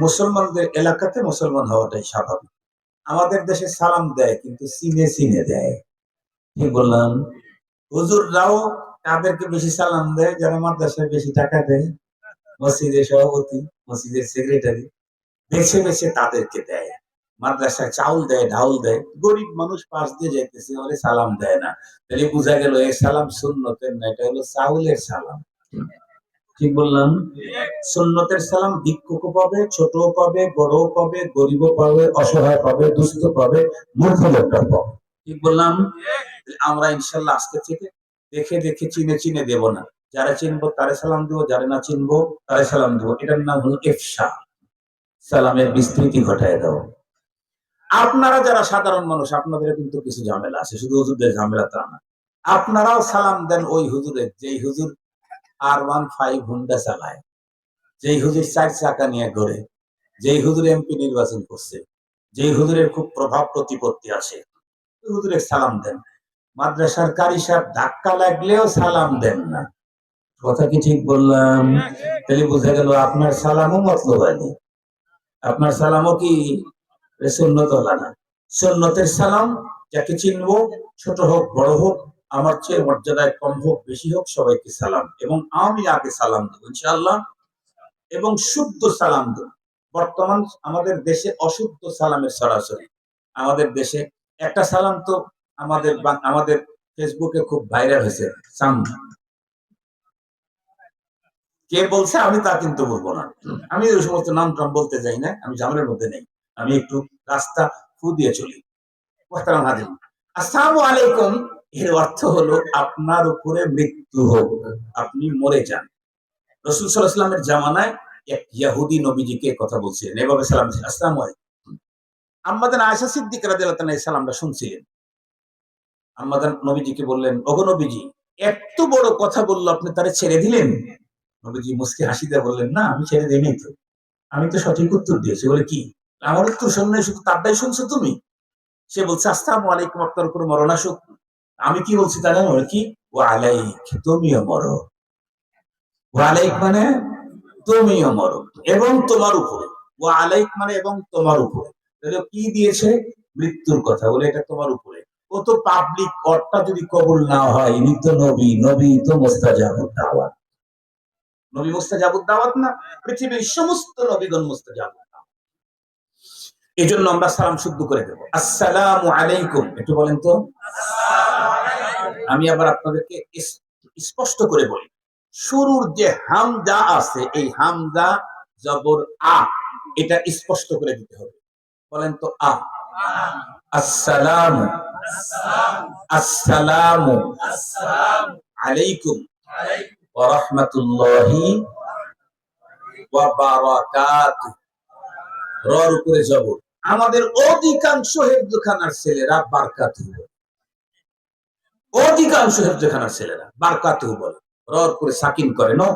মুসলমানদের এলাকাতে মুসলমান হওয়াটাই স্বাভাবিক। আমাদের দেশে সালাম দেয় কিন্তু চিনে চিনে দেয়, ঠিক বললাম? হুজুররাও তাদেরকে বেশি সালাম দেয় যারা মাদ্রাসায় বেশি টাকা দেয়, মসজিদের সভাপতি, মসজিদের সেক্রেটারি, বেছে বেছে তাদেরকে দেয়। মাদ্রাসায় চাউল দেয়, ঢাউল দেয়, গরিব মানুষ পাশ দিয়ে যাইতেছে, ওরে সালাম দেয় না। তাহলে বোঝা গেল এই সালাম সুন্নতের না, এটা হলো চাউলের সালাম, ঠিক বললাম? সুন্নতের সালাম ভিক্ষুকও পাবে, ছোটও পাবে, বড়ও পাবে, গরিবও পাবে, অসহায় পাবে, দুস্থ পাবে, মূর্খ লোকটা পাবে, ঠিক বললাম? আমরা ইনশাল্লাহ আজকে থেকে দেখে দেখে চিনে চিনে দেব না, যারা চিনবো তারে সালাম দেবো, যারা না চিনবো তারে সালাম দেবো। এটার নাম হলো ইফশা, সালামের বিস্তৃতি ঘটায় দাও। আপনারা যারা সাধারণ মানুষ আপনাদের কিন্তু কিছু ঝামেলা আছে, শুধু হুজুরদের ঝামেলা তা না। আপনারাও সালাম দেন ওই হুজুরের যেই হুজুর R15 হুন্ডা চালায়, যেই হুজুর 4 চাকা নিয়ে ঘোরে, যেই হুজুর এমপি নির্বাচন করছে, যেই হুজুরের খুব প্রভাব প্রতিপত্তি আছে, ওই হুজুরের সালাম দেন। মাদ্রাসার কারি সাহেব ধাক্কা লাগলেও সালাম দেন না। কথা কি ঠিক বললাম? তাহলে বোঝা গেল আপনার সালামও মতলবাদী, আপনার সালামও কি সুন্নত হলো না। সুন্নতের সালাম, যাকে চিনবো, ছোট হোক বড় হোক, আমার চেয়ে মর্যাদায় কম হোক বেশি হোক, সবাইকে সালাম, এবং আমি আগে সালাম দেবো ইনশাআল্লাহ, এবং শুদ্ধ সালাম দেব। বর্তমান আমাদের দেশে অশুদ্ধ সালামের সরাসরি, আমাদের দেশে একটা সালাম তো আমাদের ফেসবুকে খুব ভাইরাল হয়েছে, সাম, কে বলছে আমি তা কিন্তু বলবো না, আমি ওই সমস্ত নাম টাম বলতে যাই না, আমি ঝামেলার মধ্যে নেই, আমি একটু রাস্তা ফু দিয়ে চলি। মোহতারাম হাজির, আসসালামু আলাইকুম এর অর্থ হলো আপনার উপরে মৃত্যু হোক, আপনি মরে যান। রাসূল সাল্লাল্লাহু আলাইহি ওয়াসাল্লামের জামানায় এক ইহুদি নবীজিকে কথা বলছিলেন, এভাবে সালাম দিলেন, আসসালামু আলাইকুম। আম্মাজান আয়েশা সিদ্দিকা রাদিয়াল্লাহু তাআলা এই সালামটা শুনছিলেন। আম্মাজান নবীজিকে বললেন, ওগো নবীজি, এত বড় কথা বললো, আপনি তারে ছেড়ে দিলেন? নবীজি মুস্কি হাসি দিয়ে বললেন, না আমি ছেড়ে দিইনি তো, আমি তো সঠিক উত্তর দিয়েছি। বলে কি? আমার উত্তর শুনলে শুধু তারটাই শুনছো তুমি? সে বলছে, আসসালামু আলাইকুম, আপনার উপর মরণ আসুক। আমি কি বলছি তা জানো কি? ওয়া আলাইক, তুমিও মরো। ওয়া আলাইক মানে তুমিও মরো, এবং তোমার উপরে। ওয়া আলাইক মানে এবং তোমার উপরে। তাহলে কি দিয়েছে? মৃত্যুর কথা, বলে এটা তোমার উপরে। ও তো পাবলিক, অর্থটা যদি কবুল না হয়, ইনি তো নবী, নবী তো মুস্তাজাবুদ দাওয়াত। নবী মুস্তাজাবুদ দাওয়াত না? পৃথিবীর সমস্ত নবীগণ মুস্তাজাবুদ দাওয়াত। এই জন্য আমরা সালাম শুদ্ধ করে দেব, আসসালামু আলাইকুম, একটু বলেন তো। আমি আবার আপনাদেরকে স্পষ্ট করে বলি, শুরুর যে হামজা আছে, এই হামজা জবর আ, এটা স্পষ্ট করে দিতে হবে। বলেন তো, আ। আসসালামু, আসসালামু আলাইকুম ওয়া রাহমাতুল্লাহি ওয়া বারাকাতুহু, রর উপরে জবর। আমাদের অধিকাংশ হেফজখানার ছেলেরা বারকাতুহু, অধিকাংশ হেফজখানার ছেলেরা বারকাতুহু বলে, রর উপরে সাকিন করে না,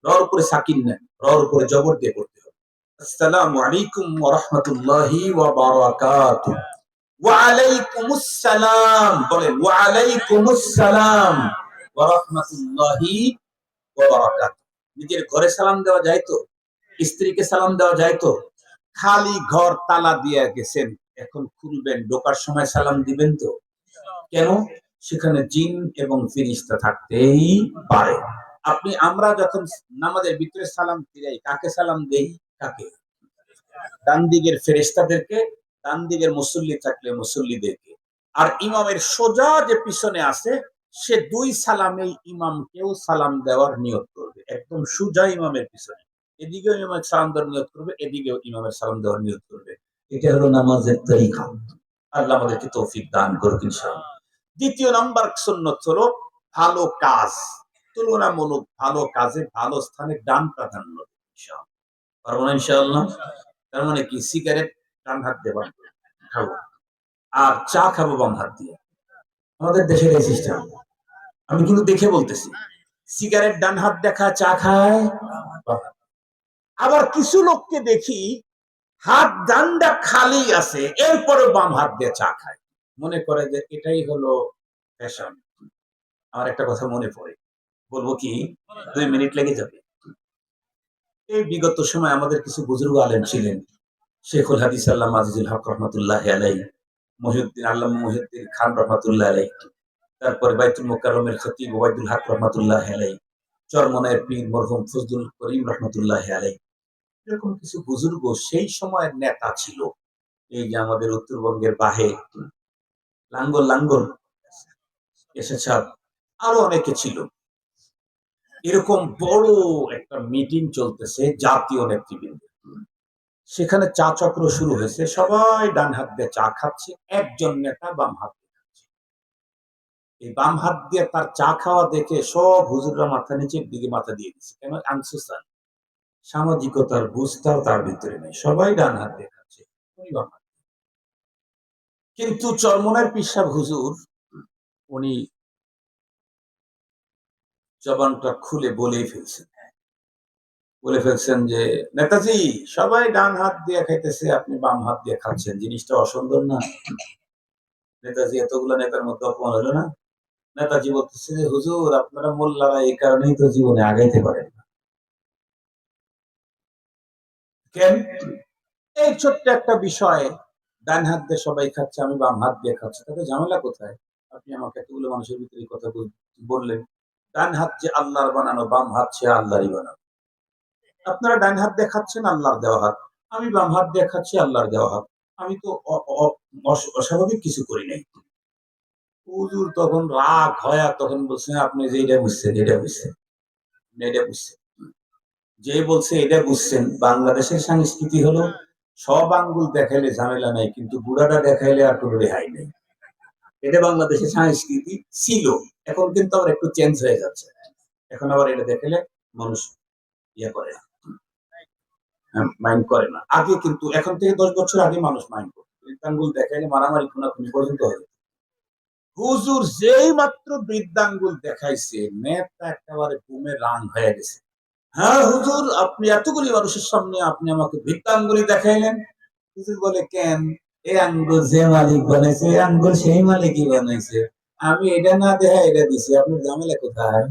রর উপরে সাকিন না, রর উপরে জবর দিয়ে পড়তে হবে। আসসালামু আলাইকুম ওয়া রাহমাতুল্লাহি ওয়া বারাকাতুহু। ওয়া আলাইকুমুস সালাম, বলেন ওয়া আলাইকুমুস সালাম ওয়া রাহমাতুল্লাহি ওয়া বারাকাতুহু। নিজের ঘরে সালাম দেওয়া যায় তো? স্ত্রীকে সালাম দেওয়া যায় তো? খালি ঘর তালা দিয়ে গেছেন, এখন খুলবেন, ঢোকার সময় সালাম দিবেন তো? কেন? সেখানে জিন এবং ফেরেশতা থাকতেই পারে। আমরা যখন নামাজের ভিতরে সালাম ফিরাই, কাকে সালাম দেই? কাকে? ডান দিকের ফেরেশতাদেরকে, ডান দিকের মুসল্লি থাকলে মুসল্লিদেরকে। আর ইমামের সোজা যে পিছনে আছে, সে দুই সালামেই ইমামকেও সালাম দেওয়ার নিয়ত করবে, একদম সোজা ইমামের পিছনে। এদিকেও ইমামের সালাম দেওয়ার নিয়ত করবে, এদিকেও ইমামের সালাম দেওয়ার নিয়ত করবে। এটা হলো নামাজের তরিকা। আল্লাহ আমাদেরকে তৌফিক দান করুক ইনশাআল্লাহ। দ্বিতীয় নাম্বার সুন্নত হলো ভালো কাজ, তুলনামূলক ভালো কাজে ভালো স্থানে ডান প্রাধান্য ইনশাআল্লাহ। পারবো না ইনশাআল্লাহ? তার মানে কি? সিগারেট ডান হাত দিয়ে খাবো, আর চা খাবো বাম হাত দিয়ে। আমাদের দেশের এই সিস্টেম, আমি কিন্তু দেখে বলতেছি, সিগারেট ডান হাত দেখা, চা খায়। আবার কিছু লোককে দেখি হাত ডান্ডা খালি আছে, এরপরে বাম হাত দিয়ে চা খায়, মনে করে যে এটাই হলো ফ্যাশন। আমার একটা কথা মনে পড়ে, বলবো কি? 2 মিনিট লেগে যাবে। এই বিগত সময় আমাদের কিছু বুজুর্গ আলেম ছিলেন, শেখুল হাদিস আল্লামা আজিজুল হক রহমাতুল্লাহি আলাইহি, আল্লামা মুহিউদ্দিন খান রহমাতুল্লাহি আলাইহি, তারপরে বাইতুল মুকাররমের খতীব ওবায়দুল হক রহমাতুল্লাহি আলাইহি, চরমনায়ের পীর মরহুম ফজলুল করিম রহমাতুল্লাহি আলাইহি, এরকম কিছু বুজুর্গ সেই সময়ের নেতা ছিল। এই যে আমাদের উত্তরবঙ্গের বাহে লাঙ্গল লাঙ্গল এসেছে, আরো অনেকে ছিল। এরকম বড় একটা মিটিং চলতেছে জাতীয় নেতৃবৃন্দ, সেখানে চা চক্র শুরু হয়েছে, সবাই ডান হাত দিয়ে চা খাচ্ছে, একজন নেতা বাম হাত দিয়ে খাচ্ছে। এই বাম হাত দিয়ে তার চা খাওয়া দেখে সব হুজুররা মাথা নিচের দিকে মাথা দিয়ে দিচ্ছে, কেন? আনসুসান, সামাজিকতার বুঝটাও তার ভিতরে নেই, সবাই ডান হাত দিয়ে খাচ্ছে, উনি বাম হাত। কিন্তু চরমনের পীর সাহেব হুজুর উনি জবানটা খুলে বলে ফেলছেন যে নেতাজি সবাই ডান হাত দিয়ে খাইতেছে, আপনি বাম হাত দিয়ে খাচ্ছেন, জিনিসটা অসুন্দর না? নেতাজি এতগুলো নেতার মধ্যে অপমান হলো না? নেতাজি বলতেছে যে হুজুর আপনারা মোল্লারা এই কারণেই তো জীবনে আগাইতে পারেন না। কেন? এই ছোট্ট একটা বিষয়, ডান হাত দিয়ে সবাই খাচ্ছে, আমি বাম হাত দিয়ে খাচ্ছি, তাতে ঝামেলা কোথায়? আপনি আমাকে এতগুলো মানুষের ভিতরে এই কথা বললেন। ডান হাত যে আল্লাহর বানানো, বাম হাত সে আল্লাহরই বানানো। আপনারা ডান হাত দিয়ে খাচ্ছেন, আল্লাহর দেওয়া হাত। আমি বাম হাত দিয়ে খাচ্ছি, আল্লাহর দেওয়া হাত। আমি তো অস্বাভাবিক কিছু করি নাই। হুজুর তখন রাগ হয়, আর তখন বলছেন আপনি যে এটা বুঝছেন, এটা বুঝছেন, এটা বুঝছেন। যে বলছে এটা বুঝছেন, বাংলাদেশের সংস্কৃতি হলো সব আঙ্গুল দেখাইলে ঝামেলা নাই, কিন্তু বুড়াটা দেখাইলে আর কোনো রেহাই নেই। এটা বাংলাদেশের সংস্কৃতি ছিল, এখন কিন্তু আবার একটু চেঞ্জ হয়ে যাচ্ছে। এখন আবার এটা দেখাইলে মানুষ ইয়ে করে না, মাইন্ড করে না। আগে কিন্তু এখন থেকে 10 বছর আগে মানুষ মাইন্ড করতো, আঙ্গুল দেখাইলে মারামারি খুনাখুনি পর্যন্ত হয়ে যেত। হুজুর যেই মাত্র বৃদ্ধাঙ্গুল দেখাইছে, নেতা একেবারে ঘুমে রান হয়ে গেছে। হ্যাঁ হুজুর, আপনি এতগুলি মানুষের সামনে আপনি আমাকে বৃদ্ধাঙ্গুলি দেখাইলেন। হুজুর বলে কেন? এই আঙ্গুল যে মালিক বানাইছে, এই আঙ্গুল সেই মালিকই বানাইছে, আমি এটা না দেখা এটা দিছি, আপনার ঝামেলা কোথায়?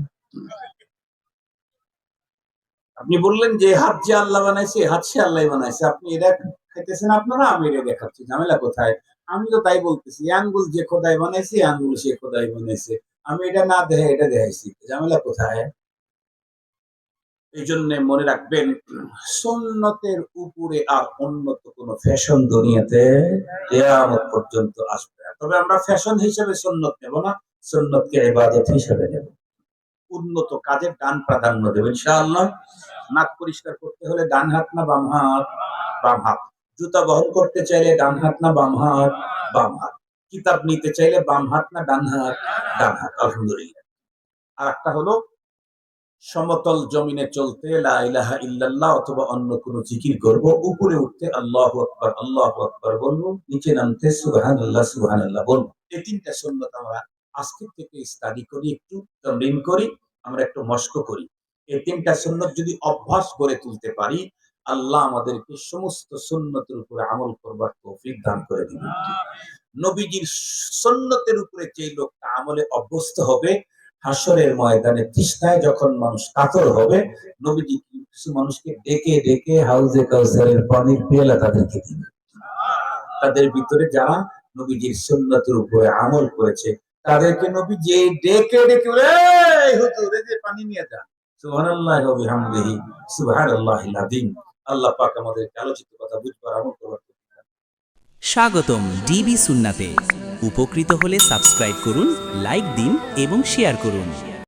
আপনি বললেন যে হাত যে আল্লাহ বানাইছে, হাত সে আল্লাহ বানাইছে, আপনি এটা খাইতেছেন আপনারা, আমি এটা দেখাচ্ছি, ঝামেলা কোথায়? আমি তো তাই বলতেছি, আঙ্গুল যে খোদাই বানাইছে, আঙ্গুল সে খোদাই বানাইছে, আমি এটা না দেখে এটা দেখাইছি, ঝামেলা কোথায়? এই জন্য মনে রাখবেন, সুন্নতের উপরে আর উন্নত কোন ফ্যাশন দুনিয়াতে কিয়ামত পর্যন্ত আসবে না। তবে আমরা ফ্যাশন হিসেবে সুন্নত নেব না, সুন্নতকে ইবাদত হিসেবে নেব। উন্নত কাজে ডান প্রাধান্য দেব ইনশাআল্লাহ। নাক পরিষ্কার করতে হলে ডান হাত না বাম হাত? বাম হাত। জুতা বহন করতে চাইলে ডান হাত না বাম হাত? বাম হাত। কিতাব নিতে চাইলে বাম হাত না ডান হাত? ডান হাত। আলহামদুলিল্লাহ। আর একটা হলো সমতল জমিনে চলতে লা ইলাহা ইল্লাল্লাহ অথবা অন্য কোনো জিকির করব, উপরে উঠতে আল্লাহু আকবার বলবো, নিচে নামতে সুবহানাল্লাহ সুবহানাল্লাহ বলবো। এই তিনটা সুন্নাত আমরা আজকে থেকে স্টাডি করি, একটু তামরিন করি, আমরা একটু মশক করি। এই তিনটা সুন্নাত যদি অভ্যাস গড়ে তুলতে পারি, আল্লাহ আমাদেরকে সমস্ত সুন্নতের উপরে আমল করবার তৌফিক দান করে দিবেন। নবীজির সুন্নতের উপরে যে লোকটা আমলে অভ্যস্ত হবে, হাসরের ময়দানে তৃষ্ণায় যখন মানুষ কাতর হবে, নবীজি কিছু মানুষকে ডেকে ডেকে হাউজে কাউসারের পানির পেয়ালা তাদেরকে দিবেন। তাদের ভিতরে যারা নবীজির সুন্নতের উপরে আমল করেছে, তাদেরকে নবীজি ডেকে ডেকে বলে, এই হুজুর এই যে পানি নিয়ে যান। সুবহানাল্লাহি ওয়া বিহামদিহি সুবহানাল্লাহিল আযীম। আল্লাহ পাক আমাদেরকে আলোচিত কথা বুঝবার আমল করবার। স্বাগতম ডিবি সুন্নাতে। উপকৃত হলে সাবস্ক্রাইব করুন, লাইক দিন এবং শেয়ার করুন।